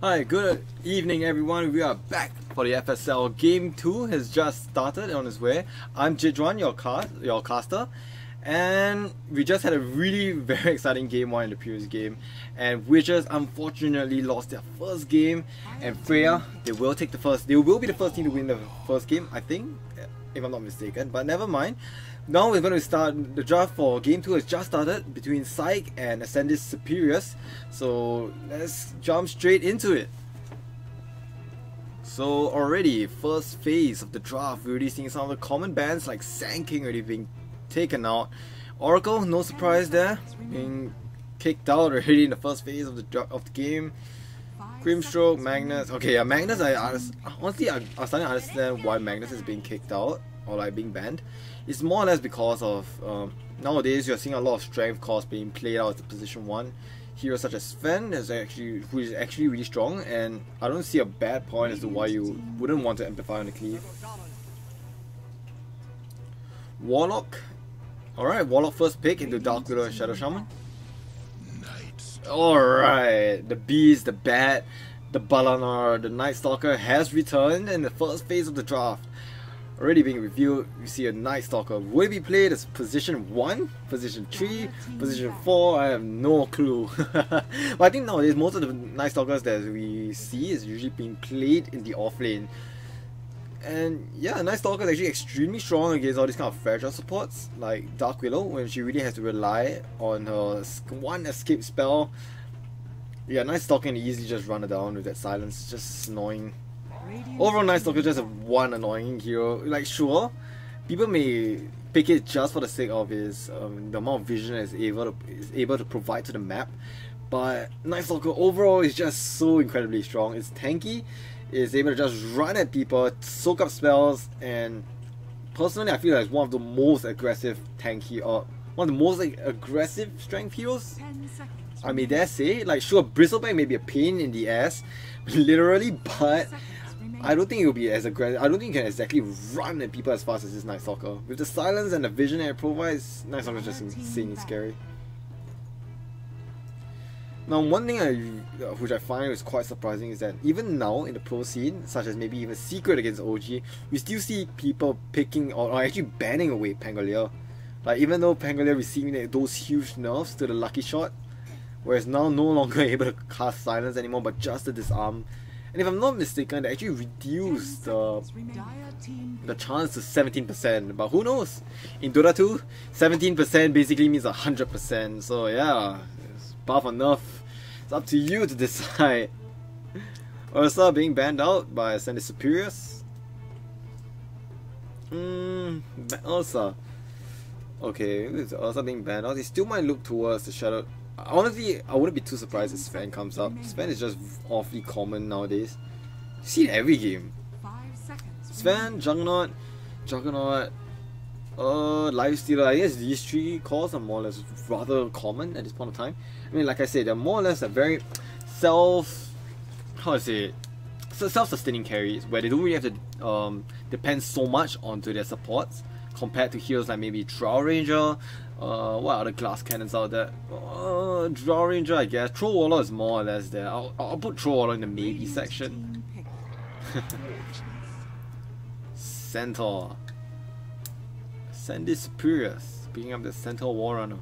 Hi, good evening everyone. We are back for the FSL. Game 2 has just started on its way. I'm Jidwan, your caster, and we just had a really very exciting game 1 in the previous game, and Witches unfortunately lost their first game, and Freya, they will be the first team to win the first game, I think, if I'm not mistaken, but never mind. Now we're going to start. The draft for game 2 has just started between PsyQ and Ascende Superius. So let's jump straight into it. So already, first phase of the draft, we're already seeing some of the common bands like Sand King already being taken out. Oracle, no surprise there, being kicked out already in the first phase of the game. Grimstroke, Magnus. Okay, yeah, Magnus. Honestly, I'm starting to understand why Magnus is being kicked out or like being banned. It's more or less because of nowadays you're seeing a lot of strength costs being played out as a position 1. Heroes such as Sven who is actually really strong, and I don't see a bad point as to why you wouldn't want to amplify on the cleave. Warlock. Alright, Warlock first pick into Dark Widow and Shadow Shaman. Alright, the Beast, the Bat, the Balanar, the Night Stalker has returned in the first phase of the draft. Already being revealed, we see a Night Stalker. Will it be played as position 1, position 3, position 4? I have no clue. But I think nowadays most of the Night Stalkers that we see is usually being played in the off lane. And yeah, Night Stalker is actually extremely strong against all these kind of fragile supports like Dark Widow, when she really has to rely on her one escape spell. Yeah, Night Stalker can easily just run her down with that silence, it's just annoying. Overall, Night Stalker is just one annoying hero. Like, sure, people may pick it just for the sake of his the amount of vision is able to provide to the map, but Night Stalker overall is just so incredibly strong. It's tanky, it's able to just run at people, soak up spells, and personally, I feel like it's one of the most aggressive one of the most aggressive strength heroes. I may dare say, like, sure, Bristleback may be a pain in the ass, literally, but I don't think it will be as aggressive. I don't think you can exactly run at people as fast as this Night Stalker. With the silence and the vision that it provides, Night Stalker is just insanely scary. Now, one thing which I find is quite surprising is that even now in the pro scene, such as maybe even Secret against OG, we still see people picking or actually banning away Pangolier. Like, even though Pangolier receiving those huge nerfs to the Lucky Shot, whereas now no longer able to cast silence anymore, but just the disarm. And if I'm not mistaken, they actually reduced the chance to 17%, but who knows? In Dota 2, 17% basically means 100%, so yeah, it's buff or nerf. It's up to you to decide. Ursa being banned out by Ascende Superius. Ursa. Okay, with Ursa being banned out, he still might look towards the Shadow. Honestly, I wouldn't be too surprised if Sven comes up. Sven is just awfully common nowadays. You see it every game. Sven, Juggernaut, Lifestealer. I guess these 3 calls are more or less rather common at this point of time. I mean, like I said, they're more or less a very self-sustaining carries where they don't really have to depend so much onto their supports compared to heroes like maybe Drow Ranger. What other glass cannons out there? Drow Ranger, I guess. Troll Warlord is more or less there. I'll put Troll Warlord in the maybe section. Centaur. Ascende Superius, picking up the Centaur Warrunner.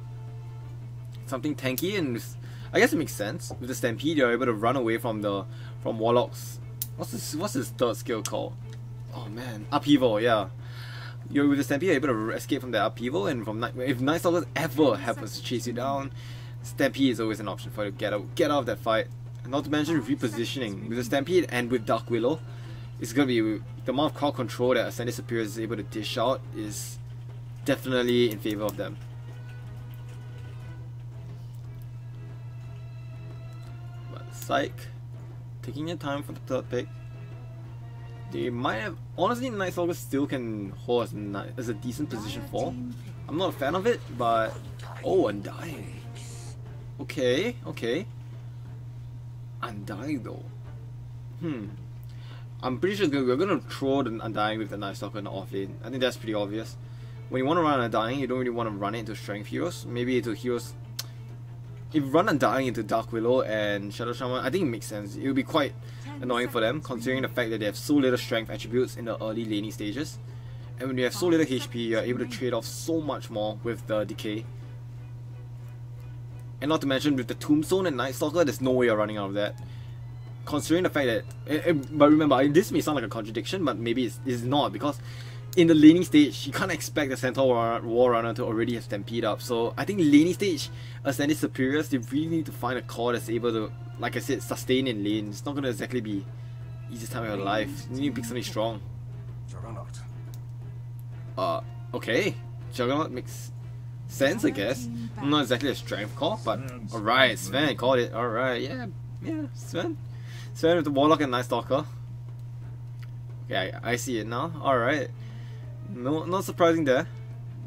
Something tanky, and I guess it makes sense. With the Stampede, you're able to run away from Warlocks. What's his third skill called? Oh man, Upheaval, yeah. With the Stampede, you're able to escape from the upheaval, and if Night Stalkers ever happens to chase you down, Stampede is always an option for you to get out of that fight. And not to mention repositioning. With the Stampede and with Dark Willow, it's gonna be the amount of crowd control that Ascende Superius is able to dish out is definitely in favor of them. But PsyQ, taking your time for the third pick. They might have, honestly, Night Stalker still can hold as a decent position 4. I'm not a fan of it, but Undying. Okay. Undying though. I'm pretty sure we're gonna throw the Undying with the Night Stalker in the off lane. I think that's pretty obvious. When you want to run Undying, you don't really want to run it into strength heroes. Maybe into heroes if you run Undying into Dark Willow and Shadow Shaman, I think it makes sense. It would be quite annoying for them, considering the fact that they have so little strength attributes in the early laning stages. And when you have so little HP, you're able to trade off so much more with the decay. And not to mention, with the Tombstone and Night Stalker, there's no way you're running out of that. Considering the fact that, but remember, this may sound like a contradiction, but maybe it's not, because in the laning stage, you can't expect the Centaur War Runner to already have Stampede up. So I think laning stage, Ascende Superius, they really need to find a core that's able to, like I said, sustain in lane. It's not going to exactly be easiest time of your life. You need to pick something strong. Okay. Juggernaut makes sense, I guess. Not exactly a strength call, but alright, Sven called it. Alright, yeah, Sven. Sven with the Warlock and Night Stalker. Okay, I see it now. Alright. No, not surprising there.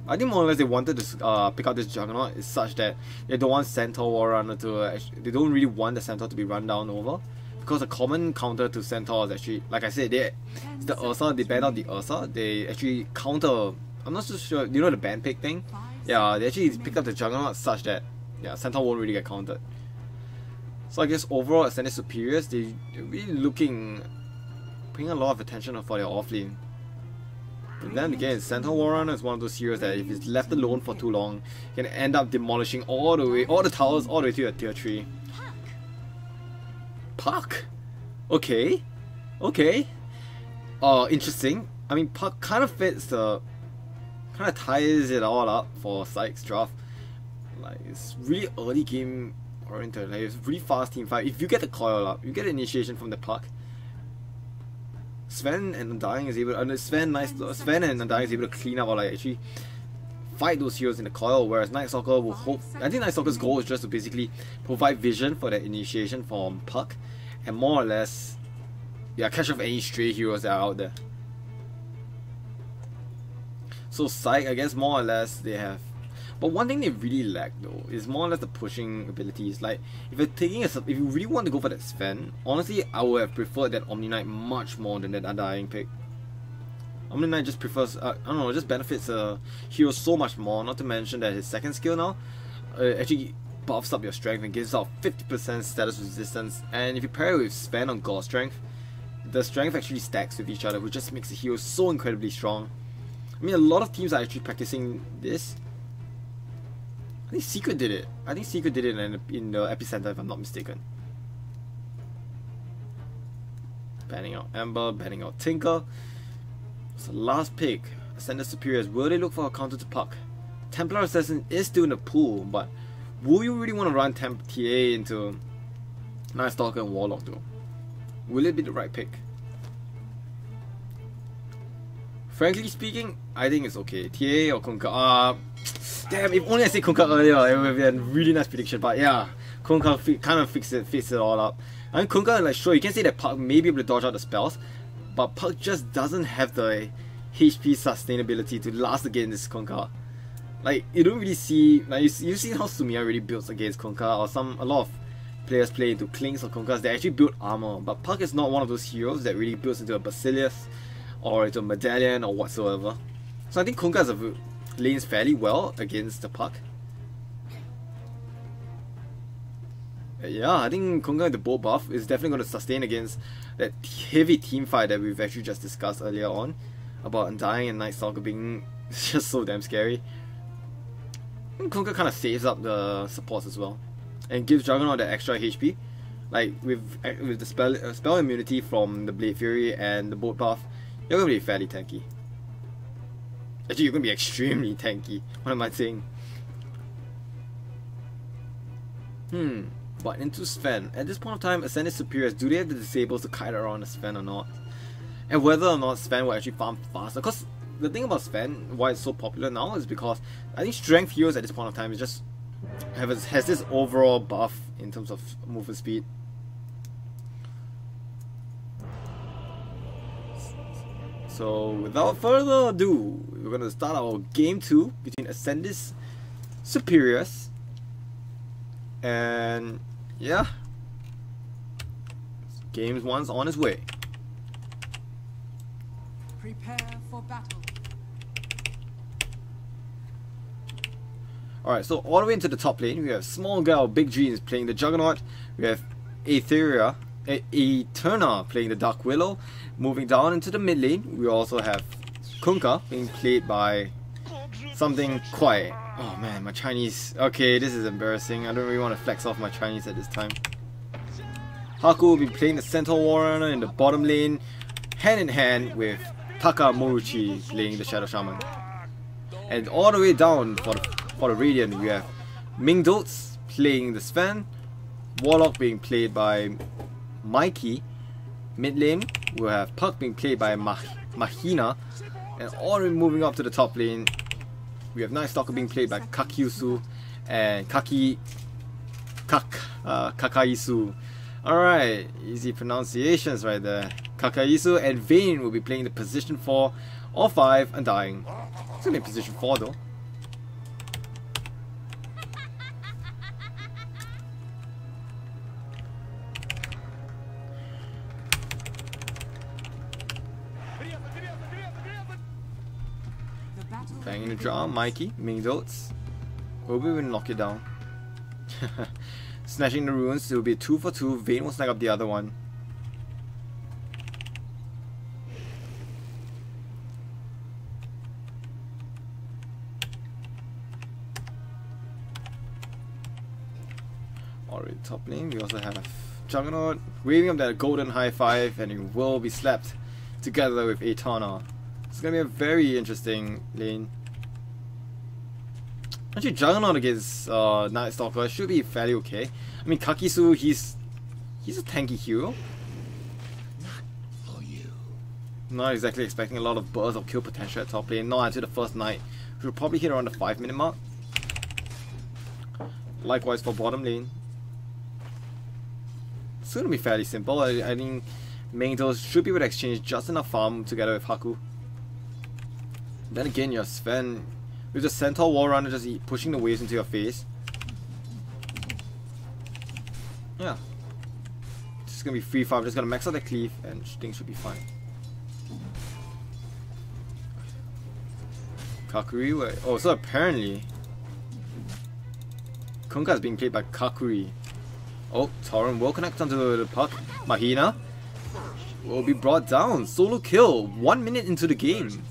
I think more or less they wanted to pick out this Juggernaut is such that they don't want Centaur War Runner to they don't really want the Centaur to be run down over, because a common counter to Centaur is actually, like I said, it's the Ursa. They banned out the Ursa. They actually counter. I'm not so sure. You know the ban pick thing? Yeah, they actually picked up the Juggernaut such that Centaur won't really get countered. So I guess overall, Ascende Superius, they're really paying a lot of attention for their offlane. But then again, Centaur War Runner is one of those heroes that if it's left alone for too long, can end up demolishing all the towers all the way to a tier 3. Puck? Okay. Interesting. I mean, Puck kind of ties it all up for PsyQ's draft. Like, it's really early game oriented. Like, it's really fast team fight. If you get the coil up, you get initiation from the Puck. Sven and Undying is able to clean up or like actually fight those heroes in the coil, whereas Night Stalker will hope. I think Night Stalker's goal is just to basically provide vision for that initiation from Puck, and more or less, catch off any stray heroes that are out there. So PsyQ, I guess more or less they have. But one thing they really lack though is more or less the pushing abilities. Like if you really want to go for that Sven, honestly I would have preferred that Omni Knight much more than that Undying pick. Omni Knight just prefers, I don't know, just benefits a hero so much more. Not to mention that his second skill now actually buffs up your strength and gives out 50% status resistance. And if you pair it with Sven on God Strength, the strength actually stacks with each other, which just makes the hero so incredibly strong. I mean, a lot of teams are actually practicing this. I think Secret did it. In the Epicenter, if I'm not mistaken. Banning out Ember, banning out Tinker. It's the last pick. Ascende Superius. Will they look for a counter to Puck? Templar Assassin is still in the pool, but will you really want to run Temp TA into Night Stalker and Warlock though? Will it be the right pick? Frankly speaking, I think it's okay. TA or Kunkka. Damn, if only I said Kunkka earlier, it would have been a really nice prediction. But yeah, Kunkka kind of fits it all up. I mean, Kunkka, like, sure, you can say that Puck may be able to dodge out the spells, but Puck just doesn't have the HP sustainability to last against this Kunkka. Like, you don't really see, like, you see how Sumiya really builds against Kunkka, or a lot of players play into Klings or Kunkkas. They actually build armor, but Puck is not one of those heroes that really builds into a Basilius or into a Medallion or whatsoever. So I think Kunkka lanes fairly well against the Puck. Yeah, I think Kunkka with the bolt buff is definitely going to sustain against that heavy team fight that we've actually just discussed earlier on about Undying and Night Stalker being just so damn scary. And Kunkka kind of saves up the supports as well and gives Juggernaut that extra HP. Like with the spell immunity from the Blade Fury and the bolt buff, you're going to be fairly tanky. Actually, you're going to be extremely tanky. What am I saying? But into Sven. At this point of time, Ascende Superius, do they have the disables to kite around the Sven or not? And whether or not Sven will actually farm faster. Because the thing about Sven, why it's so popular now, is because I think strength heroes at this point of time is just has this overall buff in terms of movement speed. So without further ado, we're going to start our game 2 between Ascende Superius and yeah, game 1's on its way. Prepare for battle. Alright, so all the way into the top lane, we have Small Girl, Big Dreams playing the Juggernaut. We have Etheria, Eterna playing the Dark Willow. Moving down into the mid lane, we also have Kunkka being played by something quiet. Oh man, my Chinese. Okay, this is embarrassing. I don't really want to flex off my Chinese at this time. Haku will be playing the Centaur Warrunner in the bottom lane, hand in hand with Taka Moruchi playing the Shadow Shaman. And all the way down for the Radiant, we have Mingdots playing the Sven, Warlock being played by Mikey. Mid lane, we'll have Puck being played by Mahina. And all the way moving up to the top lane, we have Night Stalker being played by Kakyusu and Kakaisu. Alright, easy pronunciations right there. Kakaisu and Vayne will be playing the position 4 or 5 and dying. It's gonna be position 4 though. Banging the drum, Mikey, Mingdots. Hope we will knock it down. Snatching the runes, it will be 2 for 2. Vayne will snag up the other one. Alright, top lane, we also have Juggernaut waving up that golden high five, and he will be slapped together with Eterna. It's gonna be a very interesting lane. Actually, Juggernaut against Night Stalker should be fairly okay. I mean, Kakisu, he's a tanky hero. Not exactly expecting a lot of burst or kill potential at top lane. Not until the first night, which will probably hit around the 5-minute mark. Likewise for bottom lane. It's gonna be fairly simple. I think Mangos should be able to exchange just enough farm together with Haku. Then again, your Sven with the Centaur Warrunner just pushing the waves into your face. Yeah. It's just gonna be free farm, just gonna max out the cleave and things should be fine. Kakuri, wait. Oh, so apparently Kunkka is being played by Kakuri. Oh, Torrent will connect onto the puck. Mahina will be brought down. Solo kill, 1 minute into the game.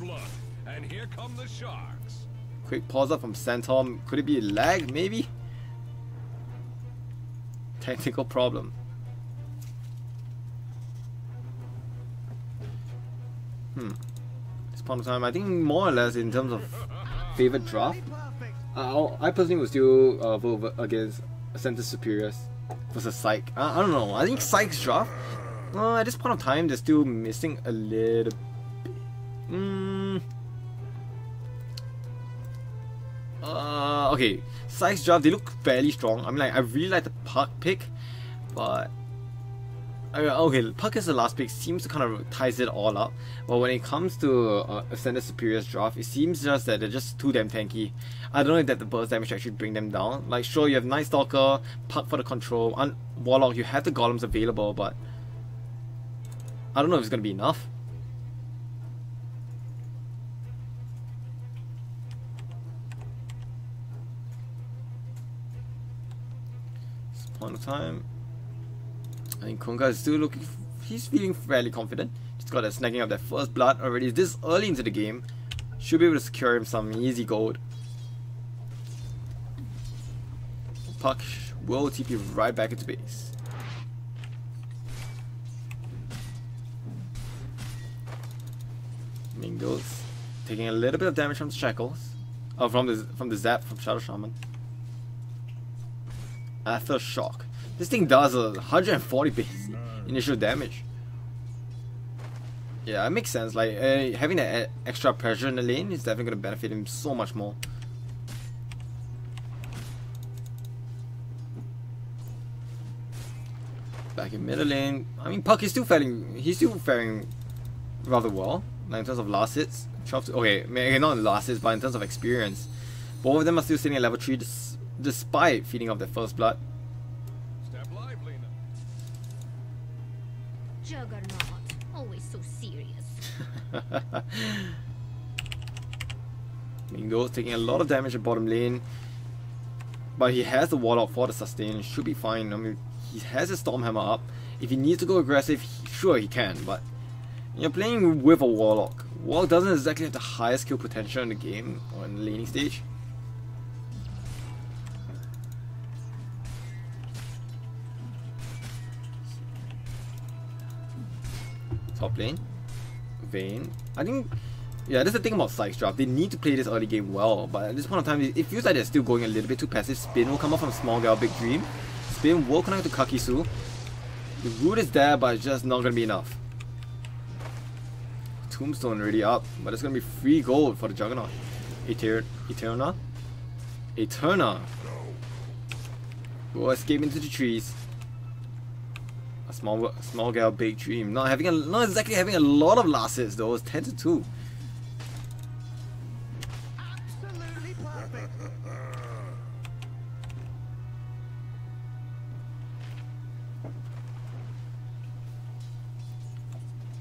And here come the sharks. Quick pause up from Centaur. Could it be a lag, maybe? Technical problem. This point of time, I think more or less in terms of favorite draft, I personally would still vote against Ascende Superius versus PsyQ. I don't know. I think PsyQ's draft, at this point of time, they're still missing a little bit. Okay, PsyQ's draft, they look fairly strong. I mean, like, I really like the Puck pick, but okay, Puck as the last pick seems to kind of ties it all up. But when it comes to Ascende Superior's draft, it seems just that they're just too damn tanky. I don't know if that the burst damage actually bring them down. Like, sure, you have Night Stalker, Puck for the control, and Warlock, you have the golems available, but I don't know if it's gonna be enough. Point of time. I think Kunkka is still looking. He's feeling fairly confident. He's got that snagging up that first blood already this early into the game. Should be able to secure him some easy gold. Puck will TP right back into base. Mingos taking a little bit of damage from the shackles. Oh, from the zap from Shadow Shaman. Aftershock. This thing does 140 base initial damage. Yeah, it makes sense. Like, having that extra pressure in the lane is definitely going to benefit him so much more. Back in middle lane, I mean, Puck is still faring rather well. Like, in terms of last hits, okay, maybe not last hits, but in terms of experience, both of them are still sitting at level 3. Despite feeding off their first blood. Step lively now. Juggernaut, always so serious. Mingos taking a lot of damage at bottom lane. But he has the Warlock for the sustain, it should be fine. I mean, he has his Stormhammer up. If he needs to go aggressive, sure he can, but you're playing with a Warlock. Warlock doesn't exactly have the highest kill potential in the game, or in the laning stage. Top lane, Vayne. I think, yeah, that's the thing about PsyQ's draft. They need to play this early game well, but at this point of time, it feels like they're still going a little bit too passive. Spin will come up from Small Gal, Big Dream. Spin will connect to Kakisu. The root is there, but it's just not going to be enough. Tombstone already up, but it's going to be free gold for the Juggernaut. Eterna. Will escape into the trees. A small gal, big dream. Not exactly having a lot of last hits though. It's 10 to 2. Absolutely perfect.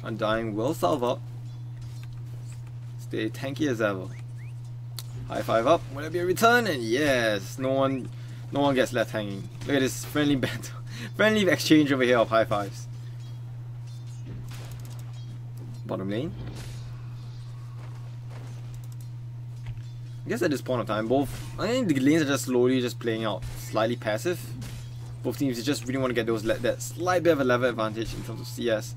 Undying will salve up. Stay tanky as ever. High five up. Will there be a return? And yes, no one gets left hanging. Look at this friendly banter. Friendly exchange over here of high fives. Bottom lane. I guess at this point of time, I think the lanes are just slowly just playing out slightly passive. Both teams just really want to get that slight bit of a level advantage in terms of CS.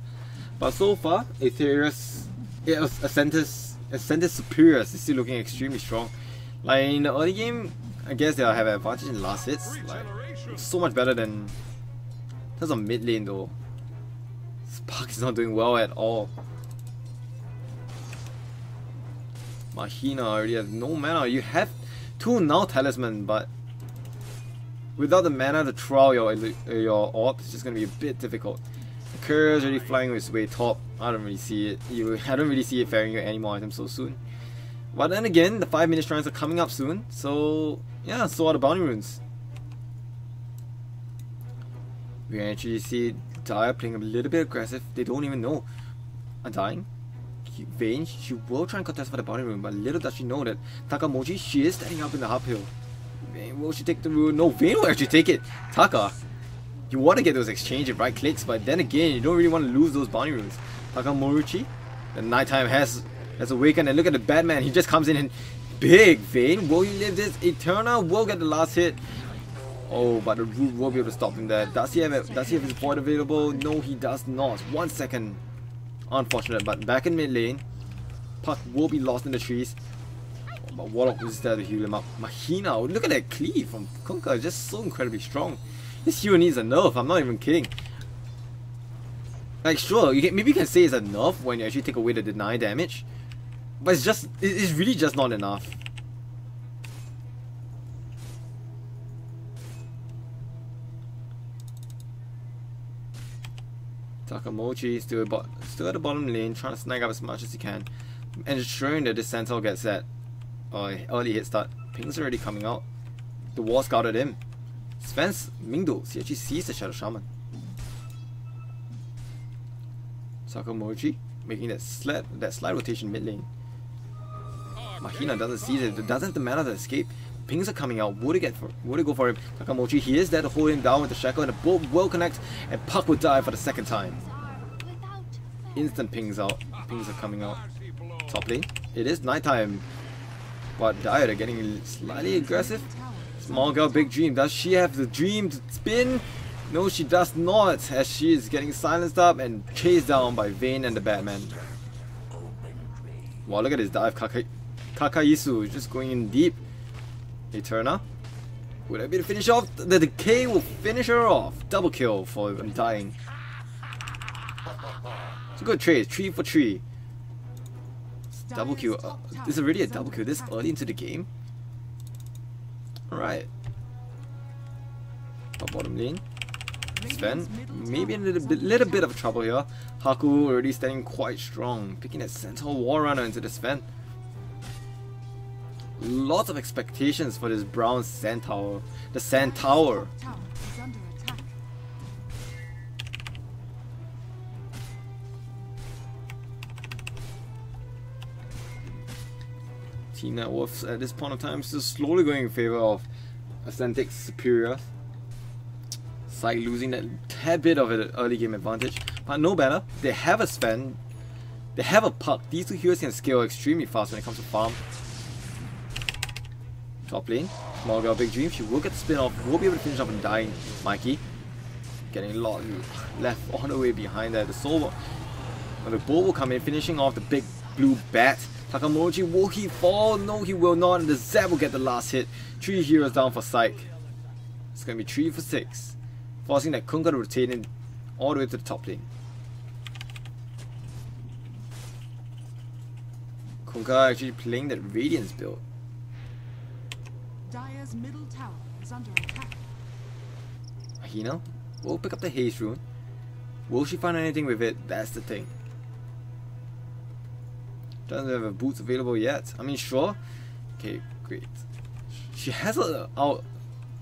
But so far, Ascende Superius is still looking extremely strong. Like in the early game, I guess they'll have an advantage in last hits. Like so much better than in terms of mid lane though. Spark is not doing well at all. Mahina already has no mana. You have 2 now talisman, but without the mana to throw your orb, it's just gonna be a bit difficult. The courier is already flying its way top. I don't really see it. I don't really see it faring you any more items so soon. But then again, the 5-minute shrines are coming up soon, so yeah, so are the bounty runes. We can actually see Dire playing a little bit aggressive. They don't even know. Undying. Vayne, she will try and contest for the bounty rune, but little does she know that Takamochi, she is standing up in the uphill. Vayne, will she take the rune? No, Vayne will actually take it. Taka, you want to get those exchange and right clicks, but then again, you don't really want to lose those bounty runes. Takamochi, the nighttime has awakened, and look at the Batman, he just comes in and big. Vayne, will he live this? Eterna will get the last hit. Oh, but the root will be able to stop him there. Does he have his void available? No, he does not. 1 second. Unfortunate, but back in mid lane, Puck will be lost in the trees. Oh, but Warlock is there to heal him up. Mahina, look at that cleave from Kunkka, just so incredibly strong. This hero needs a nerf, I'm not even kidding. Like sure, maybe you can say it's a nerf when you actually take away the deny damage, but it's really just not enough. Takamochi still at the bottom lane, trying to snag up as much as he can, ensuring that this Centaur gets that early hit start. Ping's already coming out. The wall scouted him. Sven's Mingdos, he actually sees the Shadow Shaman. Takamochi making that slight rotation mid lane. Mahina doesn't see it, doesn't have the mana to escape. Pings are coming out. Would it go for him? Takamochi, he is there to hold him down with the shackle, and the bolt will connect, and Puck will die for the second time. Instant pings out. Pings are coming out. Top lane. It is nighttime. But Dire, they're getting slightly aggressive. Small girl, big dream. Does she have the dream to spin? No, she does not, as she is getting silenced up and chased down by Vayne and the Batman. Wow, look at this dive. Kakaisu just going in deep. Eterna. Would that be the finish off? The decay will finish her off. Double kill for Undying. It's a good trade. 3 for 3. Double kill. This is already a double kill this early into the game. Alright. Bottom lane. Sven. Maybe in a little bit of trouble here. Haku already standing quite strong. Picking that Centaur War Runner into the Sven. Lots of expectations for this brown Centaur. The Centaur. Team Net Wolves at this point of time still slowly going in favor of Ascende Superius. PsyQ losing that tad bit of an early game advantage, but no matter. They have a Sven, they have a Puck. These two heroes can scale extremely fast when it comes to farm. Top lane, small girl, big dream. She will get the spin off, will be able to finish off and dying. Mikey getting a lot left all the way behind there. The soul, the bull will come in, finishing off the big blue bat. Takamochi, will he fall? No, he will not. And the Zap will get the last hit. 3 heroes down for PsyQ. It's going to be 3 for 6. Forcing that Kunka to retain it all the way to the top lane. Kunka actually playing that Radiance build. Dire's middle tower is under attack. Mahina will pick up the haste rune. Will she find anything with it? That's the thing. Doesn't have a boots available yet. I mean, sure. Okay, great. She has a out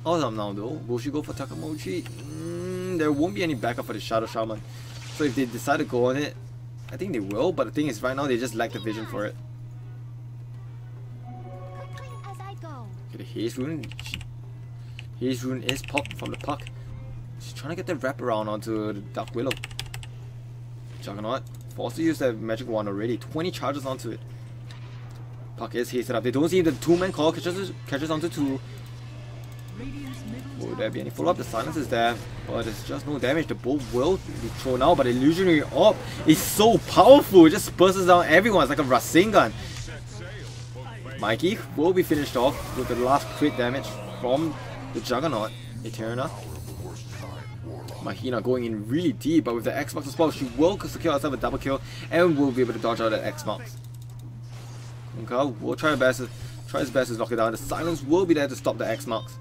now though. Will she go for Takamochi? There won't be any backup for the Shadow Shaman. So if they decide to go on it, I think they will. But the thing is, right now they just lack the vision for it. As I go. Okay, the haste rune. Haste rune is popped from the Puck. She's trying to get the wraparound onto the Dark Willow. Juggernaut forced to use that magic wand already. 20 charges onto it. Puck is hasted up. They don't see the 2-man call catches onto 2. Will there be any follow-up? The silence is there, but there's just no damage. The bolt will be thrown out, but the illusionary orb is so powerful. It just bursts down everyone. It's like a Rasengan. Mikey will be finished off with the last crit damage from the Juggernaut. Eterna. Mahina going in really deep, but with the X-Marks as well, she will secure herself a double kill and will be able to dodge out that X-Marks. Kunka will try his best to lock it down. The silence will be there to stop the X-Marks.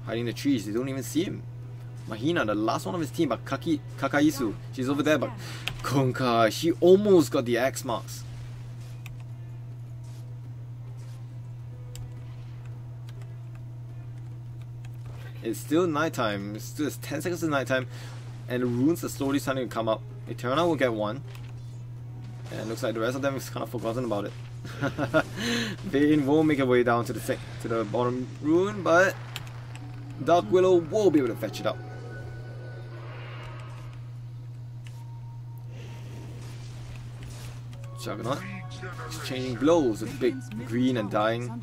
Hiding in the trees, they don't even see him. Mahina, the last one of his team, but Kakaisu, she's over there, but Kunka, she almost got the X-Marks. It's still nighttime. It's still 10 seconds to nighttime, and the runes are slowly starting to come up. Eterna will get one, and it looks like the rest of them is kind of forgotten about it. Vayne will make her way down to the bottom rune, but Dark Willow will be able to fetch it up. Juggernaut is changing blows with big green and dying.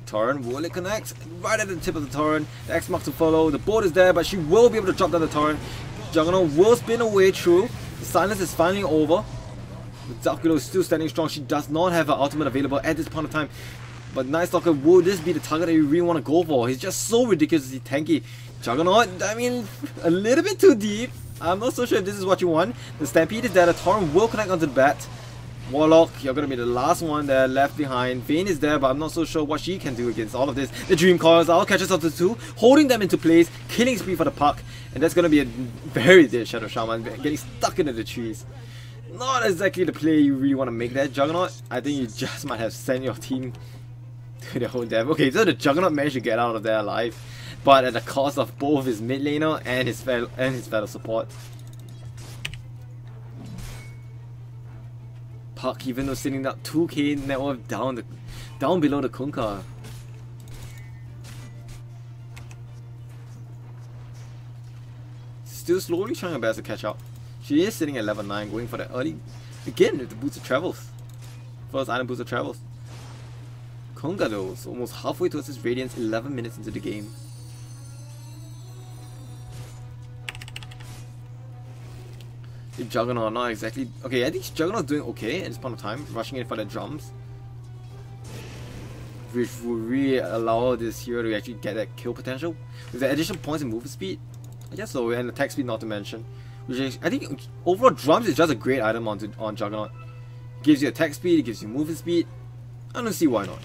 Torrent, will it connect? Right at the tip of the Torrent. The X-Mark to follow. The board is there, but she will be able to drop down the Torrent. Juggernaut will spin away through. The silence is finally over. The Dark Willow is still standing strong. She does not have her ultimate available at this point of time. But Night Stalker, will this be the target that you really want to go for? He's just so ridiculously tanky. Juggernaut, I mean, a little bit too deep. I'm not so sure if this is what you want. The Stampede is there. The Torrent will connect onto the bat. Warlock, you're going to be the last one there left behind. Vayne is there, but I'm not so sure what she can do against all of this. The Dream Coils, I'll catch us up to 2, holding them into place, killing spree for the Puck, and that's going to be a very dead Shadow Shaman, getting stuck into the trees. Not exactly the play you really want to make there, Juggernaut. I think you just might have sent your team to their own death. Okay, so the Juggernaut managed to get out of there alive, but at the cost of both his mid laner and his fellow support. Puck, even though sitting that 2k net worth down below the Kunka. Still slowly trying her best to catch up. She is sitting at level 9, going for the early again with the boots of travels. First item boost of travels. Kunka though is almost halfway towards his Radiance, 11 minutes into the game. Juggernaut, not exactly. Okay, I think Juggernaut's doing okay at this point of time, rushing in for the drums, which will really allow this hero to actually get that kill potential with the additional points in movement speed. I guess so, and attack speed not to mention. Which is, I think overall drums is just a great item on Juggernaut. It gives you attack speed, it gives you movement speed. I don't see why not.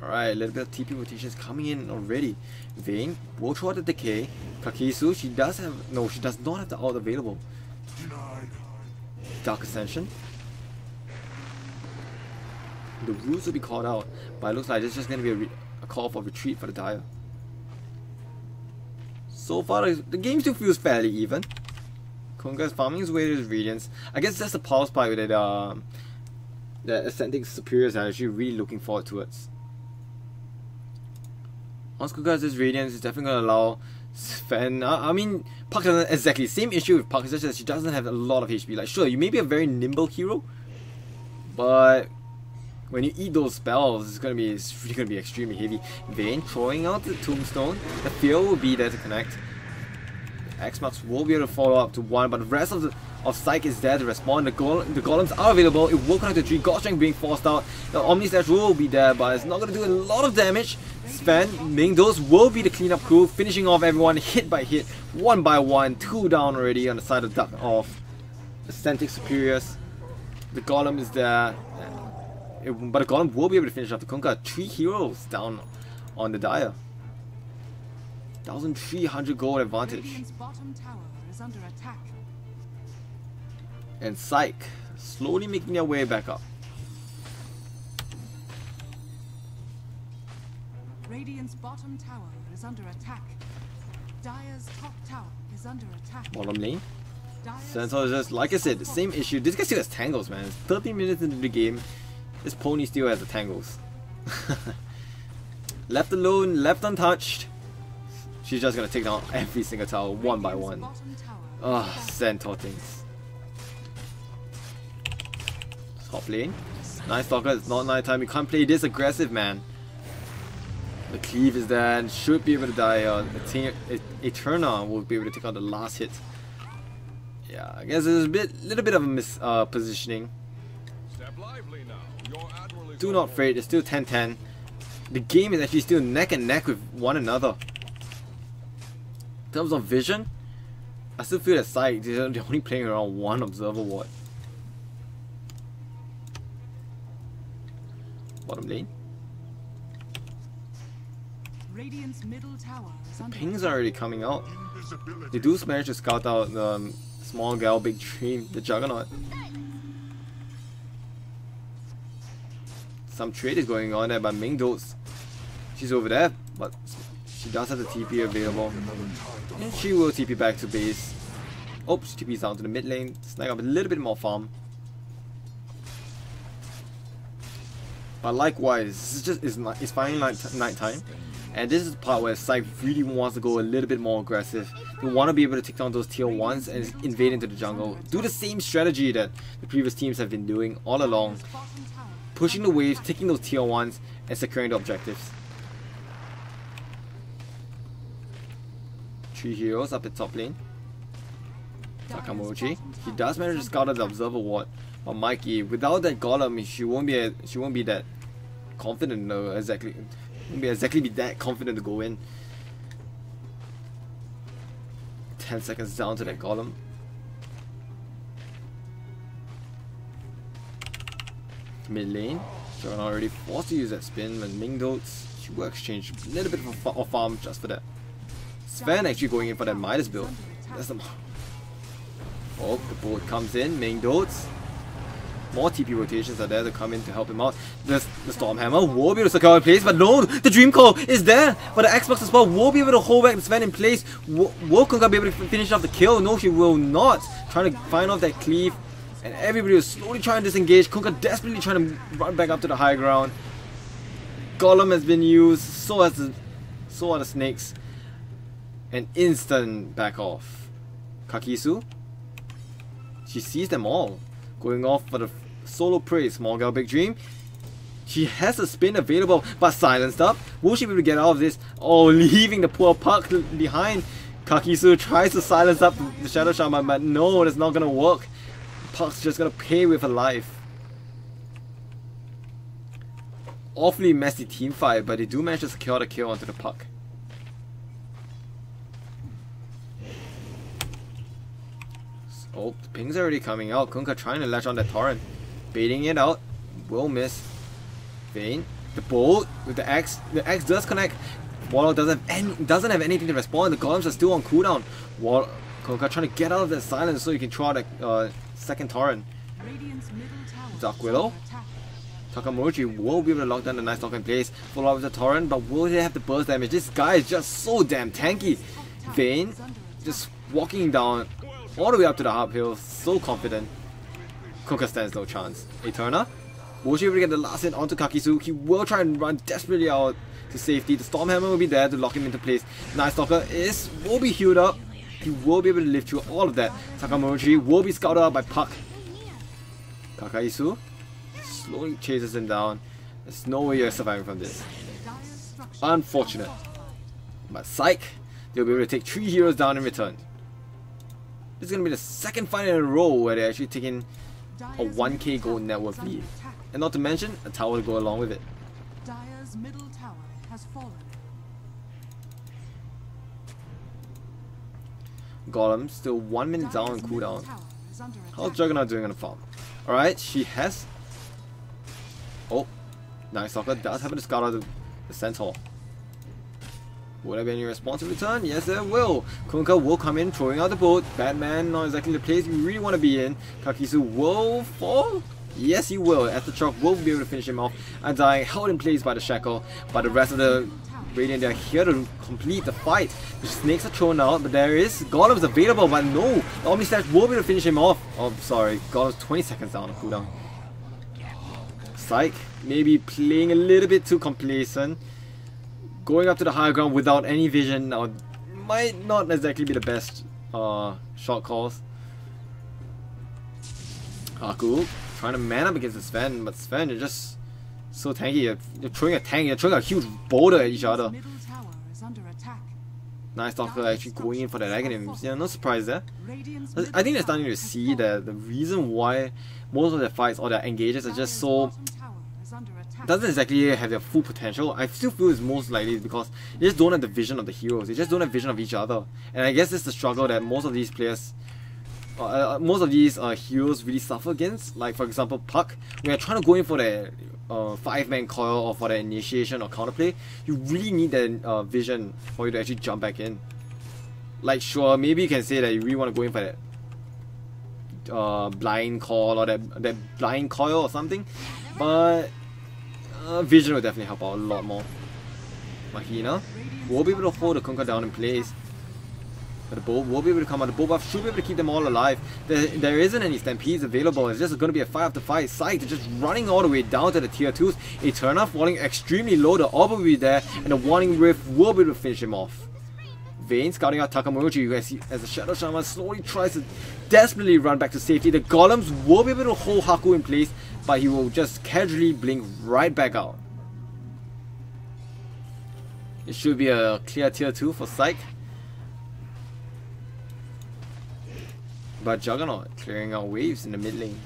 Alright, a little bit of TP rotations coming in already. Vayne will throw out the decay. Kakisu, she does not have the ult available. Dark Ascension. The rules will be called out, but it looks like it's just going to be a call for retreat for the Dire. So far, the game still feels fairly even. Kunka is farming his way to his Radiance. I guess that's the power spike that that Ascending Superius are actually really looking forward towards. Once Kuka has this Radiance, it's definitely going to allow Sven. I mean, Puck doesn't exactly. Same issue with Puck, it's just that she doesn't have a lot of HP. Like, sure, you may be a very nimble hero, but when you eat those spells, it's really gonna be extremely heavy. Vayne throwing out the Tombstone. The fear will be there to connect. X-Marks will be able to follow up to 1, but the rest of PsyQ is there to respond. The golems are available. It will connect to 3. God Strength being forced out. The Omni Slash will be there, but it's not going to do a lot of damage. Sven, Ming, those will be the cleanup crew, finishing off everyone hit by hit, 1 by 1. 2 down already on the side of Ascending Superius. The golem is there, but the golem will be able to finish off the Kunkka. 3 heroes down on the Dire. 1,300 gold advantage. Radiant's bottom tower is under attack. And PsyQ slowly making their way back up. Radiant's bottom tower is under attack. Dire's top tower is under attack. Bottom lane. Dire's Centaur is just, like I said, the same issue. This guy still has tangles, man. It's 13 minutes into the game. This pony still has the tangles. Left alone, left untouched. She's just gonna take down every single tower one by one. bottom tower is Ah, under attack. Centaur things. Top lane. Night Stalker, it's not nighttime. You can't play this aggressive, man. The cleave is there and should be able to die. Eterna will be able to take out the last hit. Yeah, I guess there's a little bit of a mispositioning. Step lively now. Your admiral is Do not fret, it's still 10-10. The game is actually still neck and neck with one another. In terms of vision, I still feel that PsyQ, they're only playing around 1 observer ward. Bottom lane. Radiant's middle tower is under Pings are already coming out. They do manage to scout out the small gal, big dream, the Juggernaut. Some trade is going on there by Ming Dotes. She's over there, but she does have the TP available. And she will TP back to base. Oh, she TP's down to the mid lane, snag up a little bit more farm. But likewise, it's finally night time. And this is the part where PsyQ really wants to go a little bit more aggressive. They want to be able to take down those tier 1s and invade into the jungle. Do the same strategy that the previous teams have been doing all along. Dire's bottom tower. Pushing the waves, taking those tier 1s and securing the objectives. 3 heroes up at top lane. Sakamochi. He does manage to scout out the observer ward. But Mikey, without that golem, she won't be that confident exactly. Won't be that confident to go in. 10 seconds down to that golem. Mid lane. John already forced to use that spin when Ming Dotes. She will exchange a little bit of farm just for that. Sven actually going in for that Midas build. That's the. Oh, the boat comes in. Ming Dotes. More TP rotations are there to come in to help him out. The Stormhammer will be able to secure in place, but no, the Dream Call is there. But the Xbox as well will be able to hold back the Sven in place. Will Kunkka be able to finish off the kill? No, she will not. Trying to find off that cleave. And everybody was slowly trying to disengage. Kunkka desperately trying to run back up to the high ground. Golem has been used, so are the snakes. An instant back off. Kakisu. She sees them all. Going off for the solo prey, small girl, big dream. She has a spin available, but silenced up. Will she be able to get out of this? Oh, leaving the poor Puck behind. Kakisu tries to silence up the Shadow Shaman, but no, that's not gonna work. Puck's just gonna pay with her life. Awfully messy team fight, but they do manage to secure the kill onto the Puck. Oh, the ping's already coming out. Kunkka trying to latch on that torrent. Baiting it out. Will miss. Vayne. The bolt with the axe. The axe does connect. Warlock doesn't have anything to respond. The golems are still on cooldown. Kunkka trying to get out of that silence so you can throw out a second torrent. Radiant's middle tower Dark is Willow. under attack. Takamochi will be able to lock down the Night Stalker in place. Follow up with the torrent, but will they have the burst damage? This guy is just so damn tanky. Vayne just walking down all the way up to the uphill, so confident. Kunkka stands no chance. Eterna Will she be able to get the last hit onto Kakisu? He will try and run desperately out to safety. The Stormhammer will be there to lock him into place. Night Stalker will be healed up. He will be able to live through all of that. Takamorichi will be scouted out by Puck. Kakaisu slowly chases him down. There's no way you're surviving from this. Unfortunate. But Psych, they'll be able to take 3 heroes down in return. This is going to be the second fight in a row where they're actually taking a 1k gold net worth lead. And not to mention, a tower to go along with it. Dire's middle tower has fallen. Golem still 1 minute down on cooldown. How's Juggernaut doing on the farm? Alright, she has... Oh, Night Stalker does happen to scout out the Centaur. Will there be any response in return? Yes, there will. Kunkka will come in, throwing out the boat. Batman, not exactly the place you really want to be in. Kakisu will fall? Yes, he will. As the truck will be able to finish him off. Undying held in place by the shackle. But the rest of the Radiant, they're here to complete the fight. The snakes are thrown out, but there is Golems available, but no. The Omni Slash will be able to finish him off. Oh, sorry. Golem's 20 seconds down on cooldown. Psych, maybe playing a little bit too complacent. Going up to the higher ground without any vision now might not exactly be the best shot calls. Haku trying to man up against the Sven, but Sven, you're just so tanky. You're throwing a tank, you're throwing a huge boulder at each other. Nice Stalker actually going in for that Aghanim. Yeah, no surprise there. I think they're starting to see that the reason why most of their fights or their engages are just so... doesn't exactly have their full potential. I still feel it's most likely because they just don't have the vision of the heroes. They just don't have vision of each other. And I guess it's the struggle that most of these players, most of these heroes really suffer against. Like for example, Puck, when you're trying to go in for the 5-man coil or for the initiation or counterplay, you really need that vision for you to actually jump back in. Like sure, maybe you can say that you really want to go in for that blind call or that blind coil or something, but vision will definitely help out a lot more. Mahina will be able to hold the Kunkka down in place. But the bolt will be able to come out. The bolt buff should be able to keep them all alive. There isn't any stampedes available. It's just going to be a fight after fight. Psych just running all the way down to the tier 2s. Eterna falling extremely low. The orb will be there. And the Warning Rift will be able to finish him off. Vayne scouting out Takamorichi as the Shadow Shaman slowly tries to desperately run back to safety. The Golems will be able to hold Haku in place, but he will just casually blink right back out. It should be a clear tier 2 for Psych. But Juggernaut clearing out waves in the mid lane.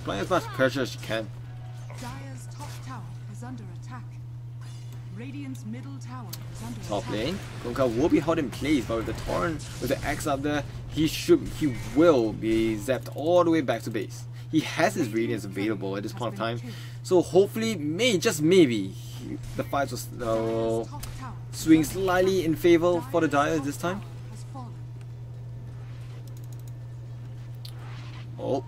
Applying as much pressure as she can. Dire's top tower is under attack. Radiant's middle tower is under Top attack. lane, Kunkka will be held in place, but with the Torrent, with the Axe up there, he will be zapped all the way back to base. He has his Radiance available at this point of time, so hopefully, just maybe, the fight will swing slightly in favor for the Dire this time. Oh,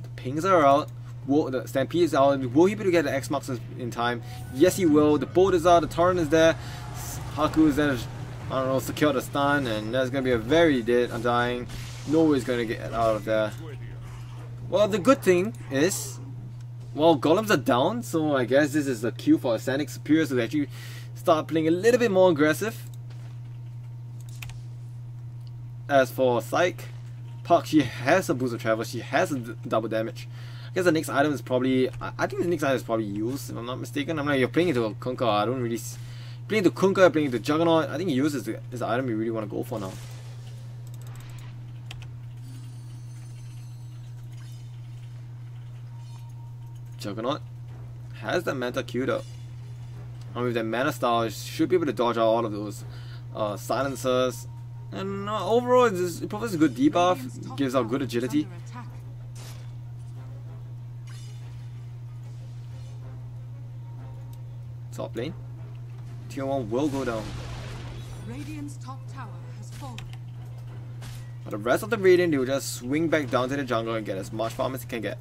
the pings are out. The Stampede is out. Will he be able to get the X marks in time? Yes, he will. The boat is out. The Torrent is there. Haku is there to, I don't know, secure the stun, and that's gonna be a very dead Undying. No way he's gonna get out of there. Well, the good thing is, well, Golems are down, so I guess this is the cue for Ascende Superius to actually start playing a little bit more aggressive. As for Psych, Puck, she has a boost of travel, she has a double damage. I guess the next item is probably, I think the next item is probably used, if I'm not mistaken. I'm like, you're playing into a Kunkka, I don't really, playing into Kunkka, playing into Juggernaut, I think use is the item you really want to go for now. Juggernaut has that Manta queued up. And with that Mana Style, it should be able to dodge out all of those silencers. And overall, it provides a good debuff, gives out good agility. Top lane. Tier 1 will go down. Radiant's top tower has fallen. But the rest of the Radiant, they will just swing back down to the jungle and get as much farm as they can get.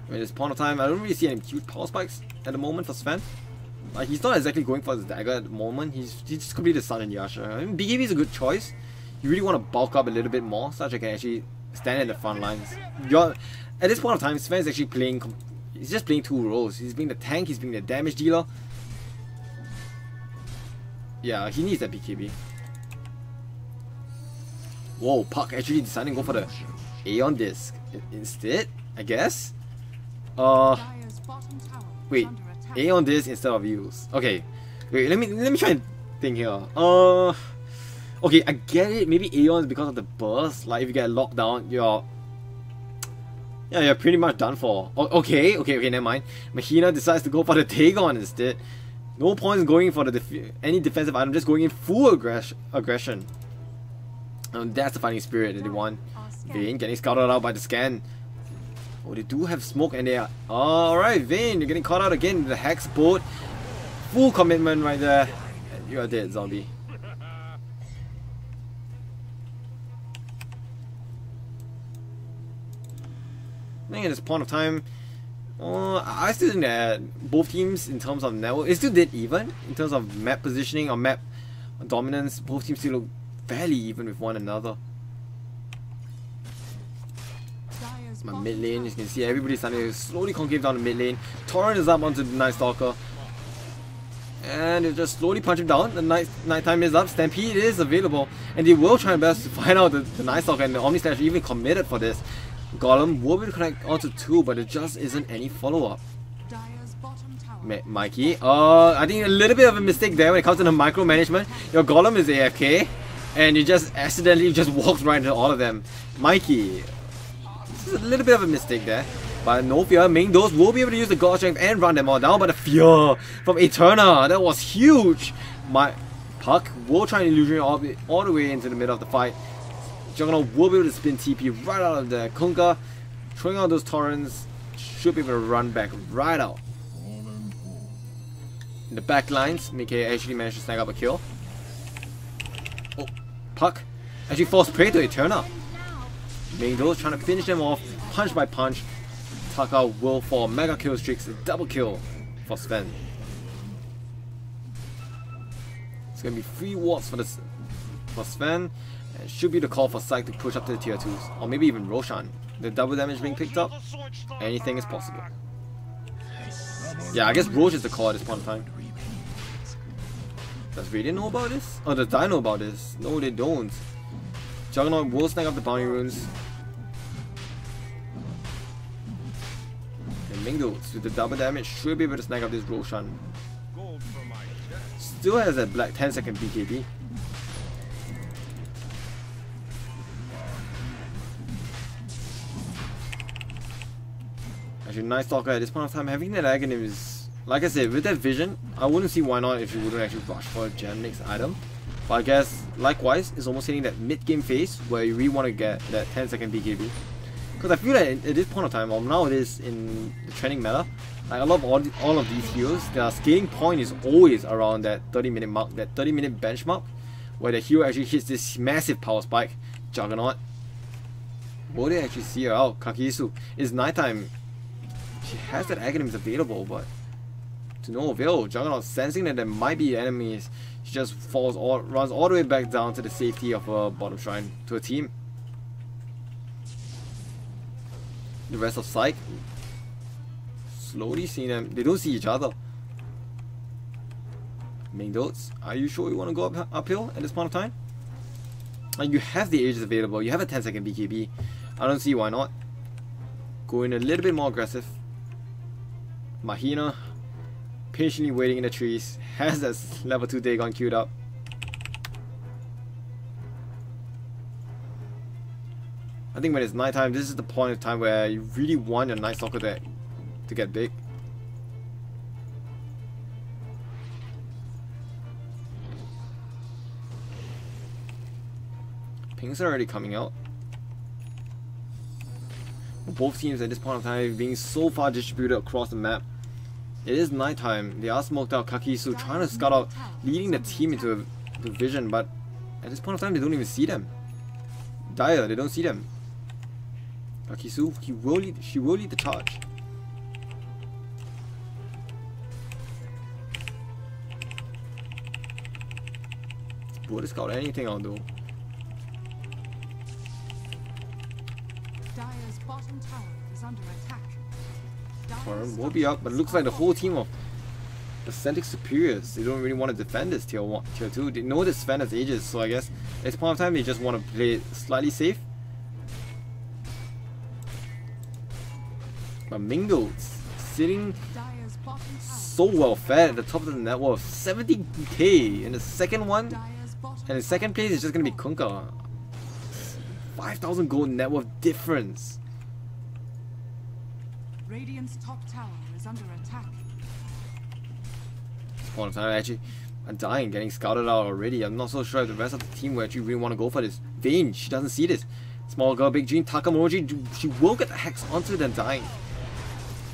At this point of time, I don't really see any huge power spikes at the moment for Sven. He's not exactly going for his dagger at the moment. He's just completed Sun and Yasha. I mean, BKB is a good choice. You really want to bulk up a little bit more, so that you can actually stand in the front lines. At this point of time, Sven is actually playing. He's just playing two roles. He's being the tank. He's being the damage dealer. Yeah, he needs that BKB. Whoa, Puck actually deciding to go for the Aeon Disc instead, I guess. Dire's bottom tower is Wait, under attack. Aeon Disc instead of use. Okay, wait. Let me try and think here. Okay, I get it. Maybe Aeon is because of the burst. Like if you get locked down, you're pretty much done for. Okay, never mind. Mahina decides to go for the Dagon instead. No point in going for any defensive item, just going in full aggression. That's the fighting spirit that they want. Vayne getting scouted out by the scan. Oh, they do have smoke and they are... Alright, Vayne, you're getting caught out again in the Hex boat. Full commitment right there. And you are dead, zombie. I think at this point of time, I still think that both teams, in terms of network, it's still dead even. In terms of map positioning or map dominance, both teams still look fairly even with one another. Dire's My bottom mid lane, tower you can see everybody's starting to slowly concave down the mid lane. Torrent is up onto the Night Stalker. And they just slowly punch him down. The nighttime is up, Stampede is available. And they will try their best to find out the Night Stalker, and the Omni Slash even committed for this. Golem will be able to connect onto 2, but there just isn't any follow-up. Dire's bottom tower. Mikey, I think a little bit of a mistake there when it comes to the micromanagement. Your Golem is AFK, and you just accidentally just walked right into all of them. Mikey, this is a little bit of a mistake there. But no fear, main dose will be able to use the God Strength and run them all down. But the fear from Eterna, that was huge. My Puck will try and illusion all the way into the middle of the fight. Juggernaut will be able to spin TP right out of there. Kunkka, throwing out those torrents, should be able to run back right out. In the back lines, Mickey actually managed to snag up a kill. Oh, Puck actually falls prey to Eterna. Mingdos trying to finish them off, punch by punch. Taka will fall mega kill streaks, a double kill for Sven. It's gonna be 3 wards for Sven. And should be the call for PsyQ to push up to the tier 2s, or maybe even Roshan. The double damage being picked up, anything is possible. Yeah, I guess Roche is the call at this point in time. Does Radiant know about this? Oh, does Dai know about this? No, they don't. Juggernaut will snag up the bounty runes. And Mingdos with the double damage should be able to snag up this Roshan. Still has that black 10-second BKB. Actually, Night Stalker at this point of time, having that Aghanim is, like I said, with that vision, I wouldn't see why not if you wouldn't actually rush for a gem next item. But I guess, likewise, it's almost hitting that mid-game phase where you really want to get that 10-second BKB. Because I feel that at this point of time, or nowadays in the trending meta, like I love all of these heroes, their scaling point is always around that 30-minute mark, that 30-minute benchmark, where the hero actually hits this massive power spike. Juggernaut. Will they actually see her out? Kakisu. It's nighttime. She has that Aghanim available, but to no avail. Juggernaut sensing that there might be enemies, she just runs all the way back down to the safety of her bottom shrine to a team. The rest of PsyQ slowly seeing them. They don't see each other. Mingdos, are you sure you want to go uphill at this point of time? Like, you have the ages available. You have a 10-second BKB. I don't see why not. Going a little bit more aggressive. Mahina patiently waiting in the trees, has that level 2 Dagon queued up. I think when it's nighttime, this is the point of time where you really want your Night Stalker to get big. Pings are already coming out. Both teams at this point of time being so far distributed across the map. It is nighttime. They are smoked out. Kakisu trying to scout out, leading the team into the vision, but at this point of time they don't even see them. Dire, they don't see them. Kakisu, she will lead the charge. Would scout anything out though. bottom tower is under attack. Torrent will be up, but it looks like the whole team of Ascende Superius, they don't really want to defend this tier 1, tier 2. They know this fan has ages, so I guess at this point of time they just want to play it slightly safe. But Mingles sitting Dire's bottom tower. so well fed at the top of the net worth, 70k in the second one, Dire's bottom and in second place is just gonna be Kunkka. 5,000 gold net worth difference. Radiant's top tower is under attack. Point of time, actually, I'm dying, getting scouted out already. I'm not so sure if the rest of the team will actually really want to go for this. Vayne, she doesn't see this. Small girl, big dream, Takamoji, she will get the hex onto them dying.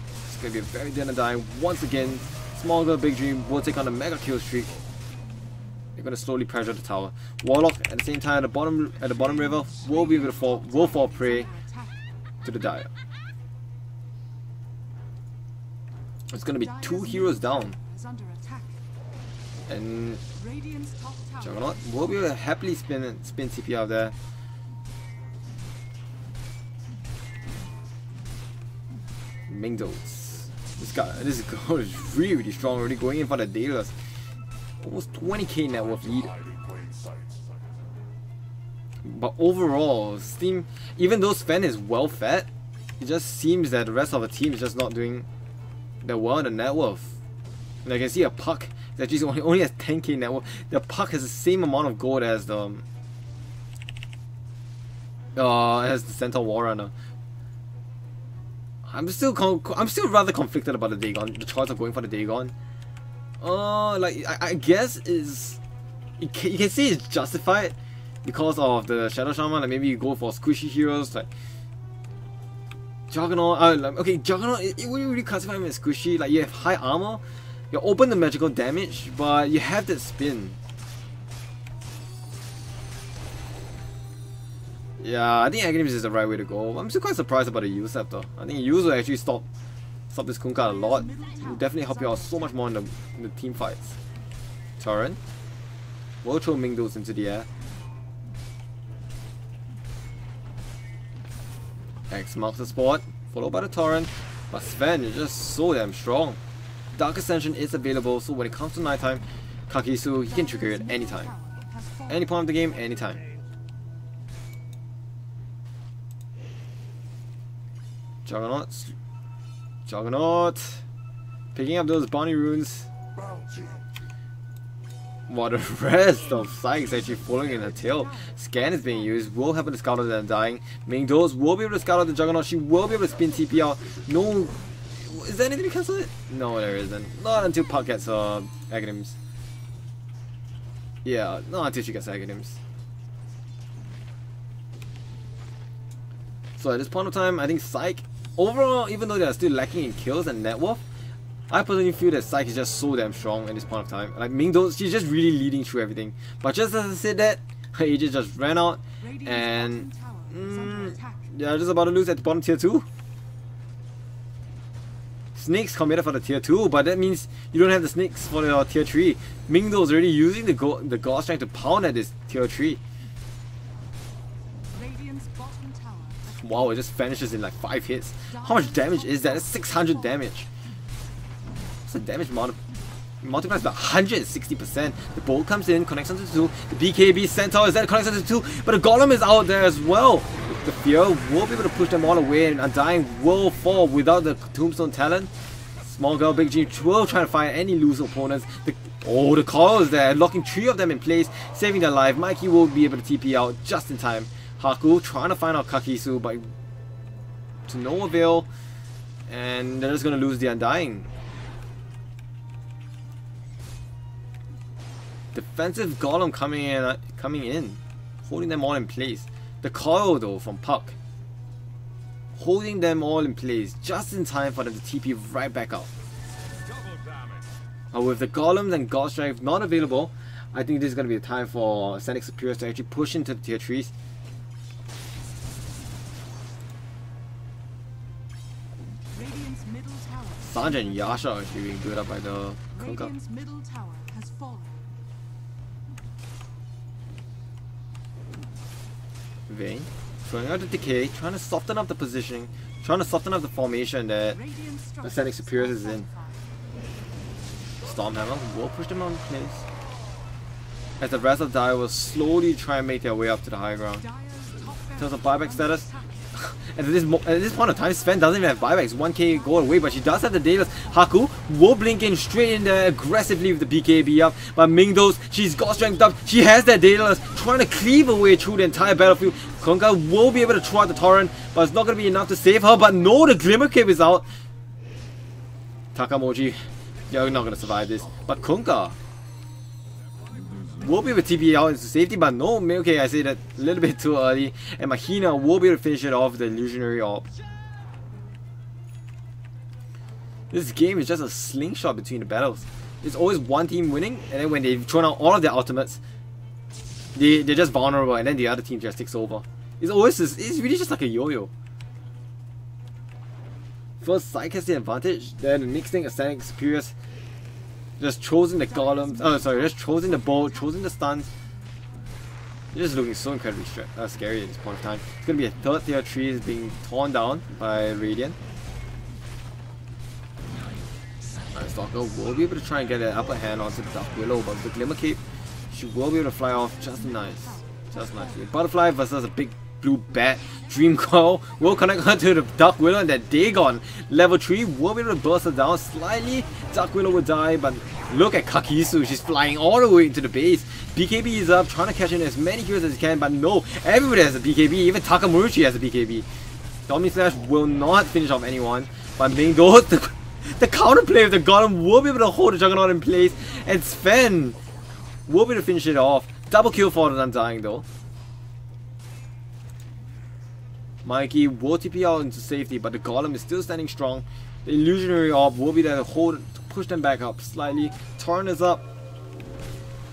It's gonna be a very dead and dying once again. Small girl, big dream will take on the mega kill streak. They're gonna slowly pressure the tower. Warlock at the same time at the bottom river will be able to fall prey to the Dire. It's gonna be 2 heroes down. Is under attack. And Radiant's top tower. Juggernaut will be able to happily spin TP out there. Mingdos. This girl is really strong already, going in for the Daedalus. Almost 20k net worth lead. But overall, Steam, even though Sven is well fed, it just seems that the rest of the team is just not doing that well in the net worth. And I can see a Puck that actually only has 10k net worth. The Puck has the same amount of gold as the Centaur Warrunner. I'm still rather conflicted about the Dagon, the choice of going for the Dagon. Like I guess you can say it's justified because of the Shadow Shaman. Like maybe you go for squishy heroes like Juggernaut. Okay, Juggernaut, it wouldn't really classify him as squishy. Like you have high armor, you're open to magical damage, but you have that spin. Yeah, I think Aghanim is the right way to go. I'm still quite surprised about the use though. I think use will actually stop this Kunkka a lot. It will definitely help you out so much more in the team fights. Torrent will throw Mingdos into the air. X marks the spot, followed by the Torrent. But Sven is just so damn strong. Dark Ascension is available, so when it comes to nighttime, Kakisu, he can trigger it anytime. Any point of the game, anytime. Juggernaut, picking up those bounty runes. While the rest of PsyQ is actually following in her tail. Scan is being used, will happen to scout out them dying. Mingdos will be able to scout out the Juggernaut, she will be able to spin TP out. No, is there anything to cancel it? No, there isn't. Not until Puck gets Aghanims. Yeah, not until she gets Aghanims. So at this point of time, I think PsyQ, overall, even though they are still lacking in kills and net worth, I personally feel that PsyQ is just so damn strong at this point of time. Like Mingdos, she's just really leading through everything. But just as I said that, her ages just ran out, and yeah, just about to lose at the bottom tier 2. Snakes committed for the tier 2, but that means you don't have the snakes for the tier 3. Mingdos already using the God Strength to pound at this tier 3. Wow, it just vanishes in like 5 hits. How much damage is that? That's 600 damage. What's the damage multiplies by 160%. The bolt comes in, connects onto 2. The BKB Centaur is there, connects onto 2. But the Golem is out there as well. The Fear will be able to push them all away, and Undying will fall without the Tombstone talent. Small Girl, Big G will try to find any loose opponents. The Coil is there, locking 3 of them in place, saving their life. Mikey will be able to TP out just in time. Haku trying to find out Kakisu, but to no avail, and they're just gonna lose the Undying. Defensive Golem coming in, holding them all in place. The Coil though from Puck, holding them all in place just in time for them to TP right back up. With the Golems and God Strength not available, I think this is gonna be a time for Ascende Superius to actually push into the tier 3s. Sanjay and Yasha are actually being built up by the Kunkka. Radiant's middle tower has fallen. Vayne Throwing out the decay, trying to soften up the positioning, trying to soften up the formation that Radiant Ascending structures Superius is are in. fortified. Stormhammer will push them on place. As the rest of Dire will slowly try and make their way up to the high ground. Dire's top In terms of barracks buyback is under status, attack. at this point of time, Sven doesn't even have buybacks. 1k gold away, but she does have the Daedalus. Haku will blink in straight in there aggressively with the BKB up. But Mingdos, she's got strength up. She has that Daedalus trying to cleave away through the entire battlefield. Kunkka will be able to throw out the torrent, but it's not going to be enough to save her. But no, the Glimmer Cape is out. Takamochi, you're not going to survive this. But Kunkka will be able to TP out into safety, but no, okay, I say that a little bit too early. And Mahina will be able to finish it off with the Illusionary Orb. This game is just a slingshot between the battles. It's always one team winning, and then when they've thrown out all of their ultimates, they're just vulnerable, and then the other team just takes over. It's always it's really just like a yo-yo. First, Psych has the advantage, then the next thing, Ascending Superius just chosen the golems. Oh, sorry, just chosen the bolt, chosen the stuns. It's just looking so incredibly scary at this point of time. It's gonna be a third tier tree is being torn down by Radiant. Stalker will be able to try and get an upper hand onto the Dark Willow, but with the Glimmer Cape, she will be able to fly off just nice. Just nicely. Butterfly versus a big blue bat. Dream Coil will connect her to the Dark Willow, and that Dagon level 3 will be able to burst her down slightly. Dark Willow will die, but look at Kakisu, she's flying all the way into the base. BKB is up, trying to catch in as many kills as he can, but no, everybody has a BKB, even Takamuruchi has a BKB. Domi Slash will not finish off anyone, but Mingdos, the counterplay of the Golem will be able to hold the Juggernaut in place, and Sven will be able to finish it off. Double kill for the Undying though. Mikey will TP out into safety, but the Golem is still standing strong. The Illusionary Orb will be there to hold, to push them back up slightly. Torn is up,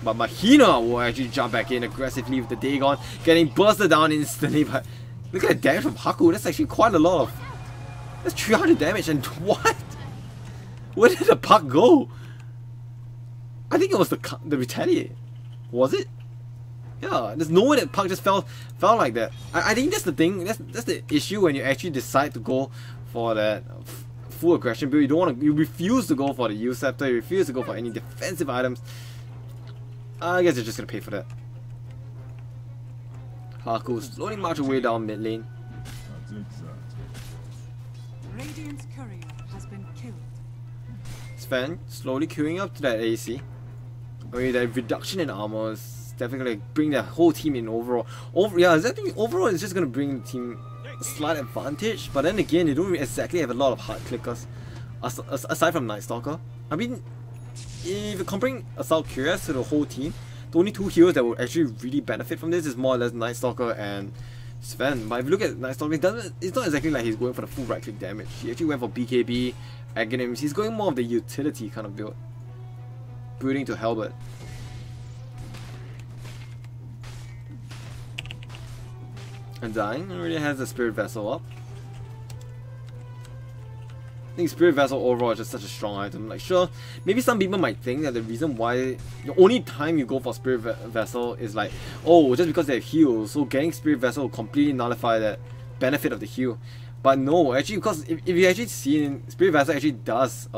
but Mahina will actually jump back in aggressively with the Dagon, getting bursted down instantly. But look at the damage from Haku. That's actually quite a lot of. That's 300 damage, and what? Where did the puck go? I think it was the retaliate. Was it? Yeah, there's no way that puck just fell like that. I think that's the thing. That's the issue when you actually decide to go for that full aggression build. You don't want to. You refuse to go for the U scepter. You refuse to go for any defensive items. I guess you're just gonna pay for that. Haku slowly march away down mid lane. Radiant's courier has been killed. Sven slowly queuing up to that AC. I mean, that reduction in armor is definitely gonna bring the whole team in overall. Yeah, I think overall it's just gonna bring the team a slight advantage. But then again, they don't exactly have a lot of hard clickers aside from Night Stalker. I mean, if you're comparing Assault Curious to the whole team, the only two heroes that will actually really benefit from this is more or less Night Stalker and Sven. But if you look at Night Stalker, it's not exactly like he's going for the full right click damage. He actually went for BKB, Aghanims. He's going more of the utility kind of build. Building to Halberd. Undying already has the Spirit Vessel up. I think Spirit Vessel overall is just such a strong item. Like, sure, maybe some people might think that the reason why the only time you go for Spirit Vessel is like, oh, just because they have heals, so getting Spirit Vessel will completely nullify that benefit of the heal. But no, actually, because if you actually see, Spirit Vessel actually does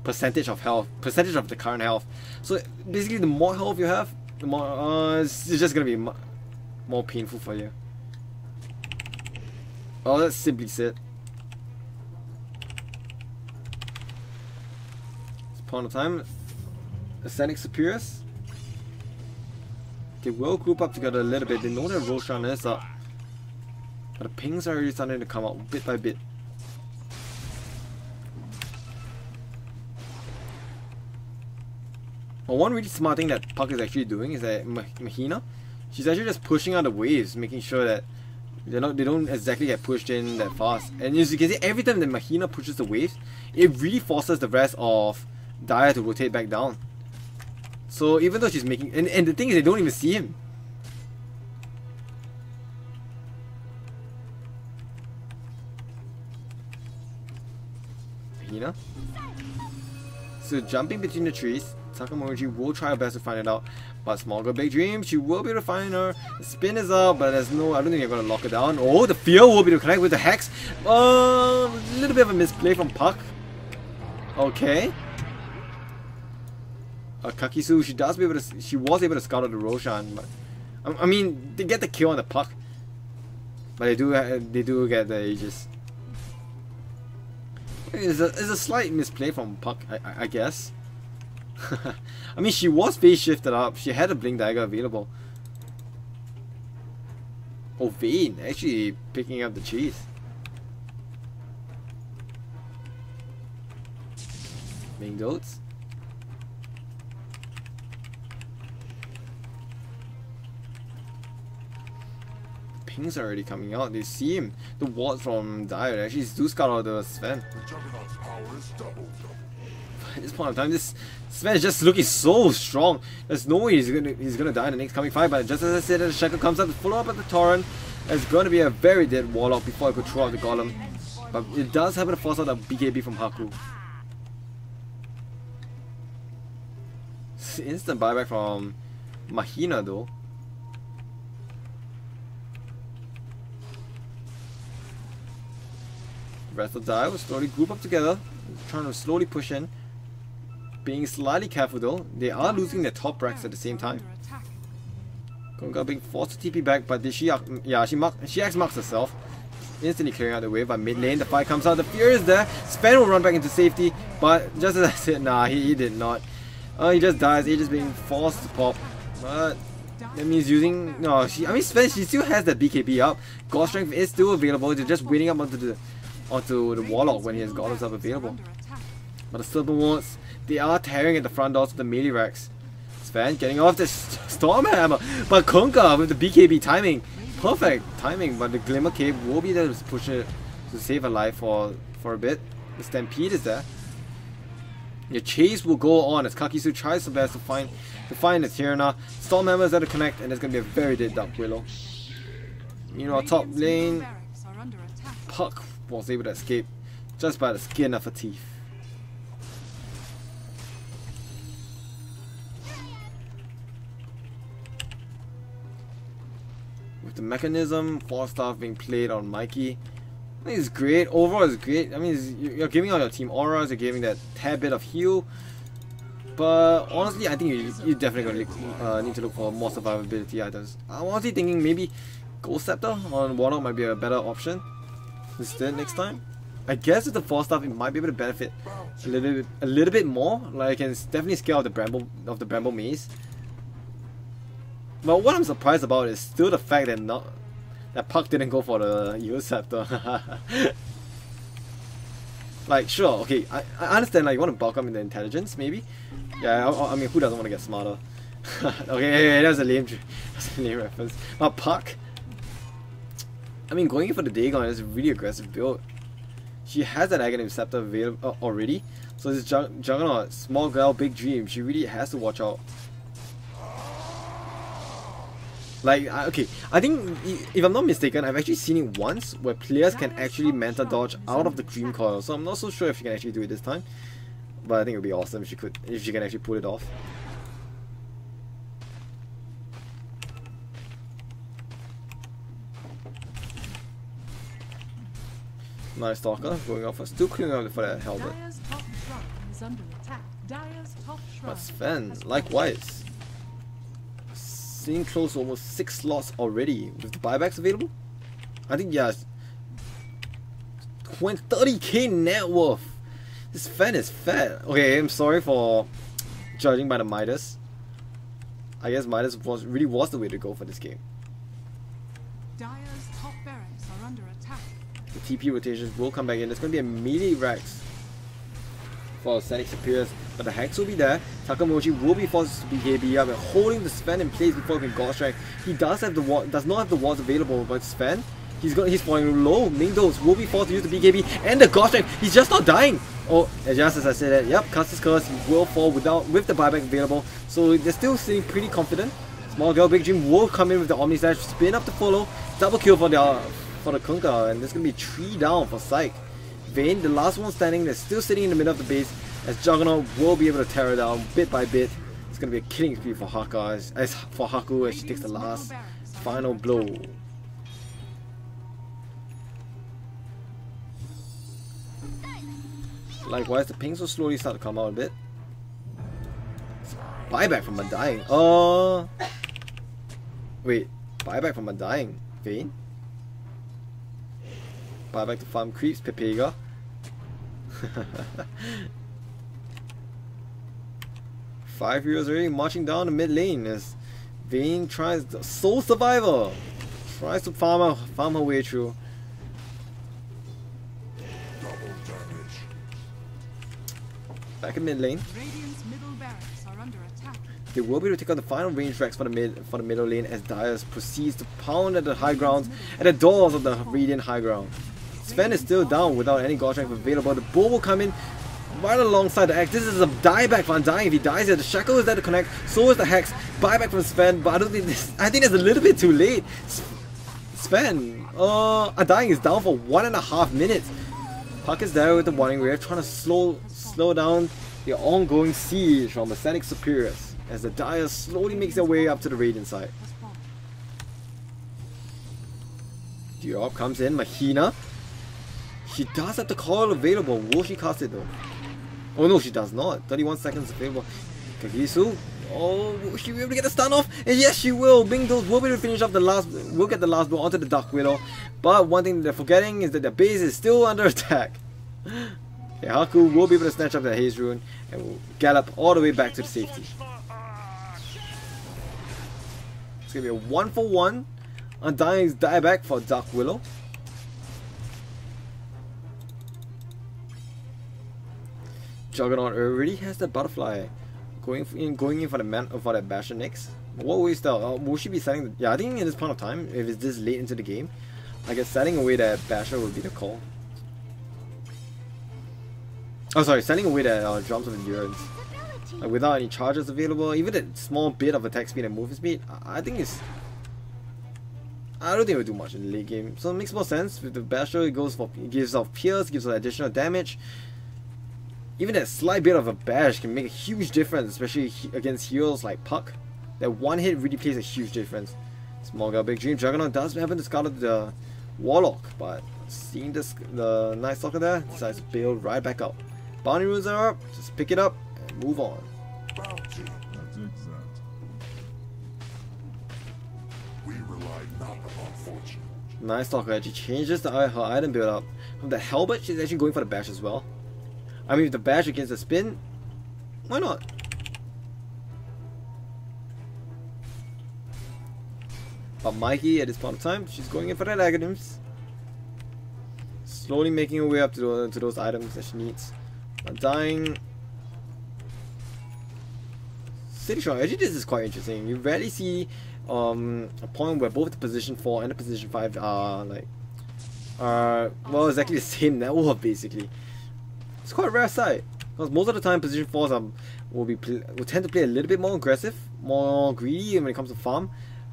percentage of health, percentage of the current health. So basically, the more health you have, the more it's just gonna be more painful for you. Oh, that's simply said. It's point of time. Ascending Superius. They will group up together a little bit. They know that Roshan is up. But the pings are already starting to come out bit by bit. Well, one really smart thing that Puck is actually doing is that Mahina, she's actually just pushing out the waves, making sure that they don't exactly get pushed in that fast. And as you can see, every time that Mahina pushes the waves, it really forces the rest of Dire to rotate back down. So even though she's making, and the thing is, they don't even see him. Mahina. So jumping between the trees, Takamochi will try her best to find it out. But Small Girl Big Dream, she will be able to find her. The spin is up, but there's no, I don't think you're going to lock it down. Oh, the fear will be able to connect with the Hex. A little bit of a misplay from Puck. Okay. Kakisu, she was able to scout out the Roshan, but I mean, they get the kill on the Puck. But they do get the Aegis. It's a slight misplay from Puck, I guess. I mean, she was phase shifted up. She had a Blink Dagger available. Oh, Vayne actually picking up the cheese. Main goats. Pings are already coming out. They see him. The wards from Dire actually do scout out the Sven. At this point of time, this Sven is just looking so strong. There's no way he's gonna die in the next coming fight. But just as I said, the Shackle comes up to follow up at the Torrent. It's gonna be a very dead Warlock before I could throw out the Golem. But it does happen to force out a BKB from Haku. Instant buyback from Mahina though. The rest of the Dire will slowly group up together, trying to slowly push in. Being slightly careful though, they are losing their top racks at the same time. Gonga being forced to TP back, but did she X marks herself, instantly clearing out the wave. But mid lane, the fight comes out, the fear is there. Sven will run back into safety, but just as I said, nah, he did not. He just dies. Aegis being forced to pop, but that means using Sven, she still has that BKB up. God Strength is still available. They're just waiting up onto the Warlock when he has God himself available. But the Silver Wards, they are tearing at the front doors of the melee racks. Sven getting off the Stormhammer, but Kunkka with the BKB timing, perfect timing. But the Glimmer Cape will be there to push it to save her life for a bit. The Stampede is there. The chase will go on as Kakisu tries her best to find the Tirana. Stormhammer is there to connect, and it's gonna be a very dead Dark Willow. Meanwhile, top lane, Puck was able to escape just by the skin of her teeth. With the mechanism, 4-star being played on Mikey, I think it's great. Overall, it's great. I mean, you're giving out your team auras, you're giving that tad bit of heal. But honestly, I think you definitely gonna need to look for more survivability items. I'm honestly thinking maybe Ghost Scepter on Warlock might be a better option instead next time. I guess with the 4-star, it might be able to benefit a little bit more. Like, I can definitely scale out the Bramble Maze. But what I'm surprised about is still the fact that Puck didn't go for the Eagle Scepter. Like, sure, okay, I understand, like, you want to bulk up in the intelligence, maybe? Yeah, I mean, who doesn't want to get smarter? Okay, that was a lame reference. But Puck, I mean, going in for the Dagon is a really aggressive build. She has that Aghanim Scepter available already, so this Juggernaut, Small Girl, Big Dream, she really has to watch out. Like, okay, I think, if I'm not mistaken, I've actually seen it once where players can actually Manta Dodge out of the Dream Coil, so I'm not so sure if she can actually do it this time. But I think it would be awesome if she can actually pull it off. Nice Stalker going off, still clearing up for that helmet. But Sven, likewise. Seeing close to almost 6 slots already with the buybacks available. I think, yeah, 30k net worth. This Sven is fat. Okay, I'm sorry for judging by the Midas. I guess Midas really was the way to go for this game. Dire's top barracks are under attack. The TP rotations will come back in. There's going to be a melee Rex for Ascende Superius, but the Hex will be there. Takamochi will be forced to BKB up and holding the Sven in place before he can God Strike. He does not have the wards available, but Sven, he's falling low. Mingdos will be forced to use the BKB and the God Strike. He's just not dying. Oh, and just as I said that, yep, Custis Curse will fall with the buyback available. So they're still sitting pretty confident. Small Girl Big Dream will come in with the Omni Slash, spin up to follow, double kill for the Kunkka, and there's gonna be 3 down for PsyQ. Vayne, the last one standing, they're still sitting in the middle of the base. as Juggernaut will be able to tear her down bit by bit. It's going to be a killing spree for Haku as she takes the last final blow. Likewise, the pings will slowly start to come out a bit. Buyback from Undying. Wait, buyback from Undying. Vayne? Buyback to farm creeps, Pepega. Five heroes already marching down the mid lane as Vayne tries the Soul Survivor. Tries to farm her way through. Back in mid lane. Radiant's middle barracks are under attack. They will be able to take out the final range tracks for the middle lane as Darius proceeds to pound at the high grounds at the doors of the Radiant high ground. Sven is still down without any god strength available. The bull will come in right alongside the Axe. This is a dieback for Undying. If he dies here, the Shackle is there to connect. So is the Hex. Buyback from Sven, but I don't think this. I think it's a little bit too late. Sven, Undying is down for 1.5 minutes. Puck is there with the Warning Wave, trying to slow down the ongoing siege from Ascende Superius as the Dire slowly makes their way up to the Radiant side. Diop comes in, Mahina. She does have the coil available. Will she cast it though? Oh no, she does not. 31 seconds available. Kagisu. Oh, will she be able to get the stun off? And yes, she will. Bingdos will be able to finish off the last. Will get the last blow onto the Dark Widow. But one thing they're forgetting is that their base is still under attack. Okay, Haku will be able to snatch up the Haze Rune and will gallop all the way back to the safety. It's gonna be a 1-for-1. Undying's dieback for Dark Willow. Juggernaut already has the butterfly. Going in for the Basher next. What will we start? Will she be setting the, yeah, I think in this point of time, if it's this late into the game, I guess setting away that Basher would be the call. Oh sorry, setting away that Drums of Endurance. Like, without any charges available, even a small bit of attack speed and movement speed, I think it's, I don't think it will do much in the late game. So it makes more sense. With the Basher, it gives off Pierce, gives off additional damage. Even that slight bit of a bash can make a huge difference, especially against heroes like Puck. That one hit really plays a huge difference. Small Girl Big Dream. Juggernaut does happen to scout the Warlock, but seeing the Night Stalker there, decides to bail right back up. Bounty runes are up, just pick it up and move on. Night Stalker actually changes her item build up. From the Helmet, she's actually going for the bash as well. I mean, with the bash against the spin, why not? But Mikey, at this point of time, she's going in for that items. Slowly making her way up to those items that she needs. Undying. City Strong. Actually, this is quite interesting. You rarely see a point where both the position 4 and the position 5 are like well, exactly the same network basically. It's quite a rare sight, because most of the time position 4s will tend to play a little bit more aggressive, more greedy when it comes to farm.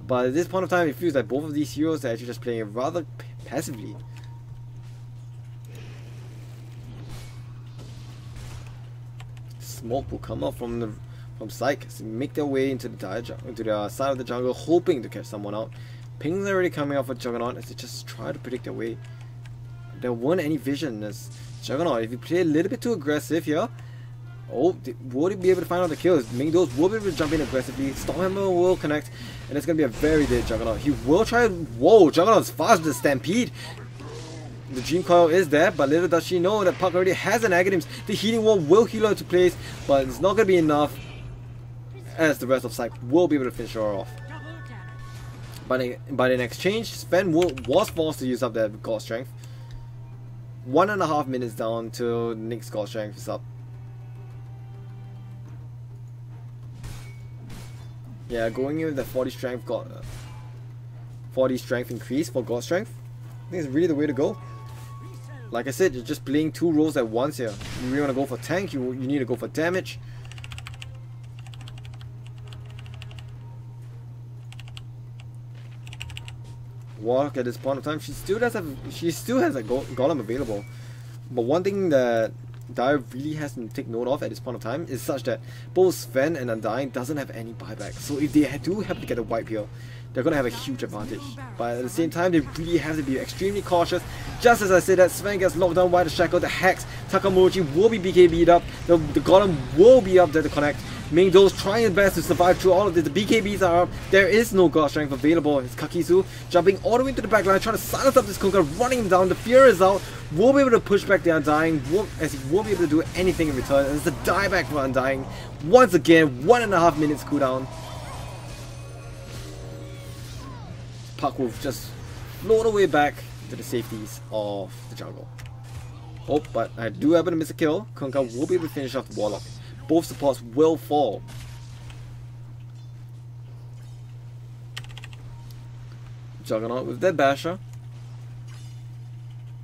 But at this point of time, it feels like both of these heroes are actually just playing rather passively. Smoke will come up from PsyQ, make their way into the side of the jungle, hoping to catch someone out. Pings are already coming out for Juggernaut as they just try to predict their way. There weren't any vision as Juggernaut, if you play a little bit too aggressive here, would he be able to find out the kills? Mingdos will be able to jump in aggressively, Stormhammer will connect, and it's going to be a very dead Juggernaut. He will try, whoa, Juggernaut's fast with the Stampede. The Dream Coil is there, but little does she know that Puck already has an Aghanim's. The Healing Wall will heal her to place, but it's not going to be enough, as the rest of PsyQ will be able to finish her off. But in exchange, Sven was forced to use up that God Strength. 1.5 minutes down till the next God Strength is up. Yeah, going in with the 40 strength increase for God Strength, I think it's really the way to go. Like I said, you're just playing two roles at once here. You really want to go for tank, you need to go for damage. Warlock at this point of time, she still has a golem available. But one thing that Dire really has to take note of at this point of time is such that both Sven and Undying doesn't have any buyback. So if they do happen to get a wipe here, they're going to have a huge advantage. But at the same time, they really have to be extremely cautious. Just as I said that Sven gets locked down by the Shackle, the Hex, Takamochi will be BKB'd up, the Golem will be up there to connect. Mingdo's trying his best to survive through all of this. The BKBs are up. There is no God Strength available. It's Kakisu jumping all the way into the back line, trying to silence up this Kunkka, running him down. The Fear is out. Won't be able to push back the Undying, as he won't be able to do anything in return. And it's a dieback for Undying. Once again, 1.5 minutes cooldown. Puck will just float away back to the safeties of the jungle. Oh, but I do happen to miss a kill. Kunkka will be able to finish off the Warlock. Both supports will fall. Juggernaut with their Basher.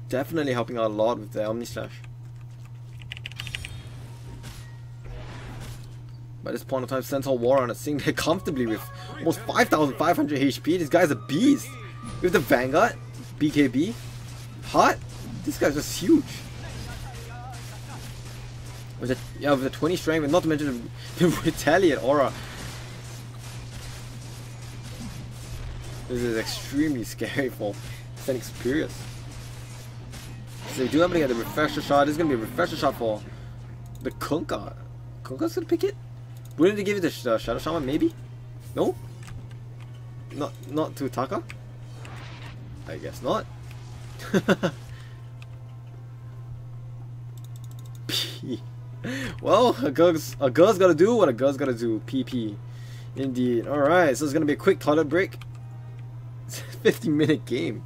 Definitely helping out a lot with their Omni Slash. By this point of time, Centaur Warrior is sitting there comfortably with almost 5,500 HP. This guy's a beast. With the Vanguard, BKB, Hot. This guy's just huge. With the 20 strength, and not to mention the Retaliate Aura. This is extremely scary for sending Superius. So we do have to get the refresher shot. This is going to be a refresher shot for the Kunkka. Kunkka's going to pick it? Wouldn't they give it the Shadow Shaman, maybe? No? Not to Taka? I guess not. P. Well, a girl's gotta do what a girl's gotta do. PP. Indeed. Alright, so it's gonna be a quick toilet break. It's a 50-minute game.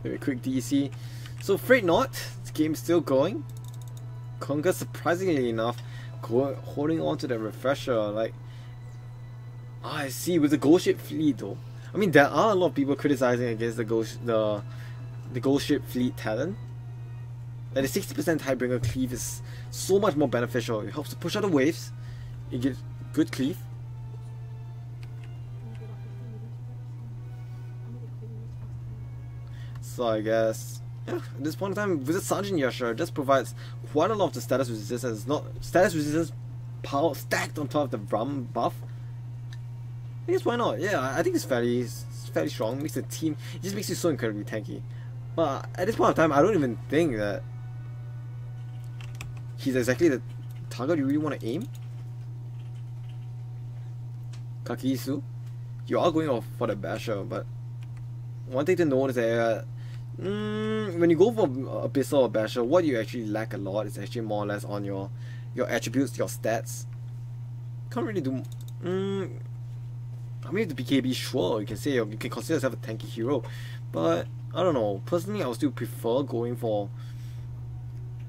Very quick DC. So freight not. This game's still going. Kunkka, surprisingly enough, holding on to the refresher. Like, I see with the Ghost Ship fleet though. I mean, there are a lot of people criticizing against the Ghost Ship fleet talent. And the 60% Tidebringer cleave is so much more beneficial. It helps to push out the waves. It gives good cleave. So I guess, yeah, at this point in time, Wizard Sergeant Yasha just provides quite a lot of the status resistance. Not status resistance power stacked on top of the Rum buff. I guess why not? Yeah, I think it's fairly strong. Makes the team, it just makes you so incredibly tanky. But at this point in time, I don't even think that he's exactly the target you really want to aim. Kakisu, you are going for the Basher, but one thing to note is that when you go for Abyssal or Basher, what you actually lack a lot is actually more or less on your attributes, your stats. Can't really do. I mean, the BKB, sure, you can say you can consider yourself a tanky hero, but I don't know. Personally, I would still prefer going for.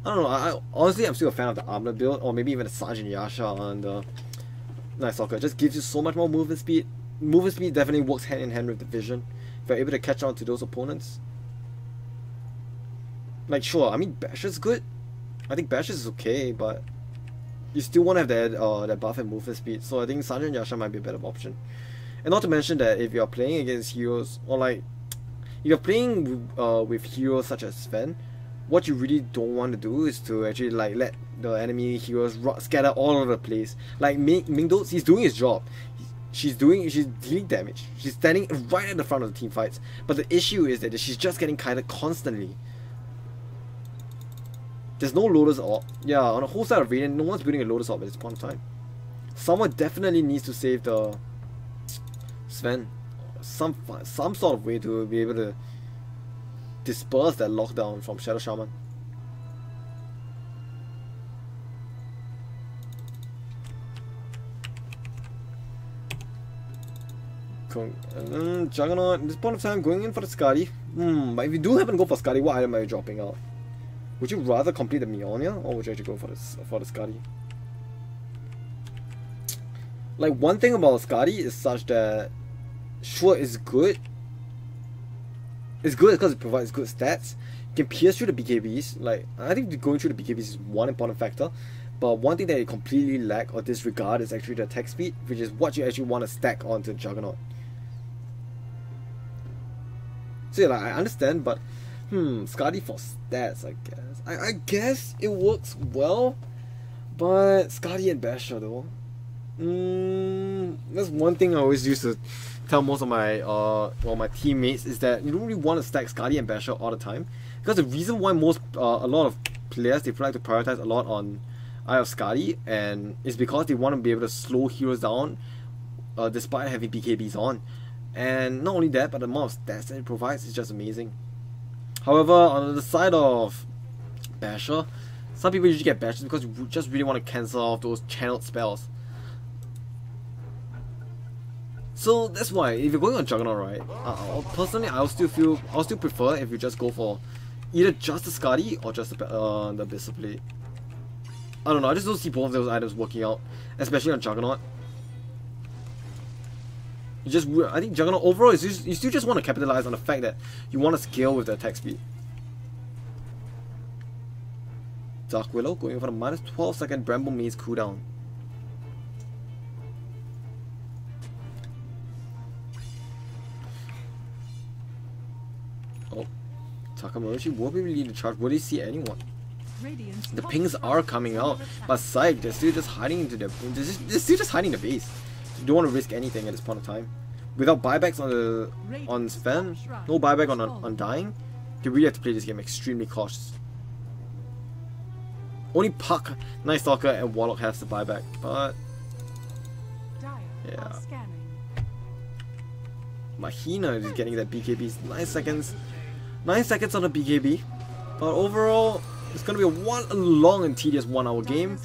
I don't know. Honestly, I'm still a fan of the Armor build, or maybe even the Sergeant Yasha and the Night Stalker. It just gives you so much more movement speed. Movement speed definitely works hand in hand with the vision. If you're able to catch on to those opponents. Like, sure, I mean, Basher's good. I think Basher's is okay, but you still want to have that buff and movement speed. So I think Sergeant Yasha might be a better option. And not to mention that if you're playing against heroes, or like, if you're playing with heroes such as Sven, what you really don't want to do is to actually like let the enemy heroes scatter all over the place. Like Mingdo, he's doing his job. She's dealing damage. She's standing right at the front of the team fights. But the issue is that she's just getting kited constantly. There's no Lotus Orb. Yeah, on the whole side of Radiant, no one's building a Lotus Orb at this point in time. Someone definitely needs to save the Sven. Some sort of way to be able to disperse that lockdown from Shadow Shaman. Juggernaut, at this point of time, going in for the Skadi. But if you do happen to go for Skadi, what item are you dropping out? Would you rather complete the Mionia, or would you actually go for the Skadi? Like, one thing about Skadi is such that, sure, it's good. It's good because it provides good stats. You can pierce through the BKBs. Like, I think going through the BKBs is one important factor. But one thing that you completely lack or disregard is actually the attack speed, which is what you actually want to stack onto Juggernaut. So yeah, like, I understand, but Skadi for stats, I guess. I guess it works well, but Skadi and Basher though. That's one thing I always used to tell most of my my teammates is that you don't really want to stack Skadi and Basher all the time, because the reason why a lot of players, they like to prioritize a lot on Eye of Skadi, and it's because they want to be able to slow heroes down despite having BKBs on. And not only that, but the amount of stats that it provides is just amazing. However, on the side of Basher, some people usually get Bashers because you just really want to cancel off those channeled spells. So that's why, if you're going on Juggernaut, right, personally I'll still prefer if you just go for either just the Skadi or just the Bishop Blade. I don't know, I just don't see both of those items working out, especially on Juggernaut. I think Juggernaut overall is you still just want to capitalize on the fact that you want to scale with the attack speed. Dark Willow going for the minus 12-second Bramble Maze cooldown. Oh, Takamurashi will be leading the charge. Will he see anyone? The pings are coming out, but Psych, they're still just hiding into their. They're still just hiding the base. You don't want to risk anything at this point of time. Without buybacks on Sven, no buyback on dying, you really have to play this game extremely cautious. Only Puck, Night Stalker, and Warlock has the buyback, but yeah. Mahina is getting that BKB. 9 seconds. 9 seconds on the BKB. But overall, it's gonna be a long and tedious 1 hour game.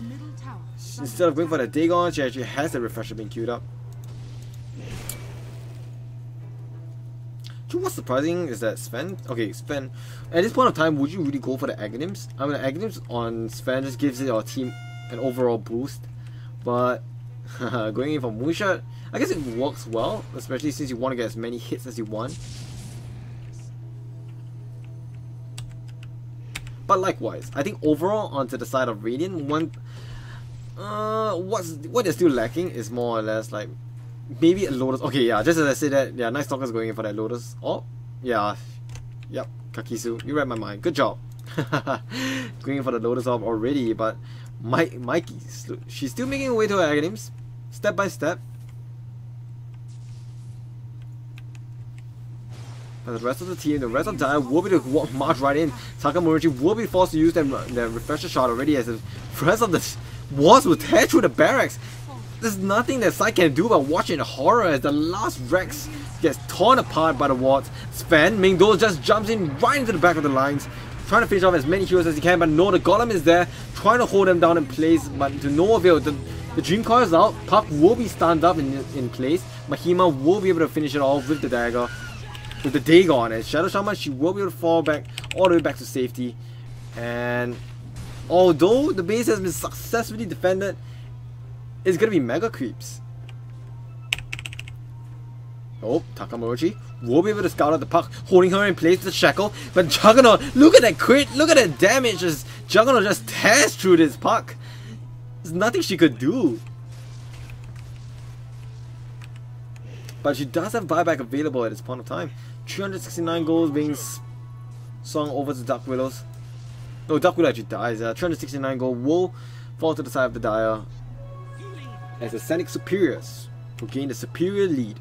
Instead of going for the Dagon, she actually has the refresher being queued up. What's surprising is that Sven, at this point of time, would you really go for the Aghanims? I mean, the Aghanims on Sven just gives your team an overall boost, but going in for Moonshot, I guess it works well, especially since you want to get as many hits as you want. But likewise, I think overall onto the side of Radiant, what they're still lacking is more or less like maybe a Lotus. Okay, yeah, just as I said that, yeah, Night Stalker's going in for that Lotus. Oh, yeah, yep, Kakisu, you read my mind. Good job. Going in for the Lotus Orb already, but Mikey, she's still making her way to her Aghanims, step by step. But the rest of the team, the rest of Dia will be able to march right in. Takamurachi will be forced to use their refresher shot already, as the rest of the walls will tear through the barracks. There's nothing that Psy can do but watching the horror as the last Rex gets torn apart by the wards. Sven Mingdo just jumps in right into the back of the lines, trying to finish off as many heroes as he can, but no, the Golem is there, trying to hold them down in place, but to no avail. The Dream Coil is out, Puck will be stunned up in place, Mahima will be able to finish it off with the dagger, with the Dagon, and Shadow Shaman, she will be able to fall back, all the way back to safety. And although the base has been successfully defended, it's gonna be mega creeps. Oh, Takamurachi will be able to scout out the Puck, holding her in place with the shackle. But Juggernaut, look at that crit, look at that damage as Juggernaut just tears through this Puck. There's nothing she could do. But she does have buyback available at this point of time. 369 goals being sung over to Dark Willows. No, Dark Willow actually dies. 369 gold will fall to the side of the Dire, as the Ascending Superius will gain the superior lead.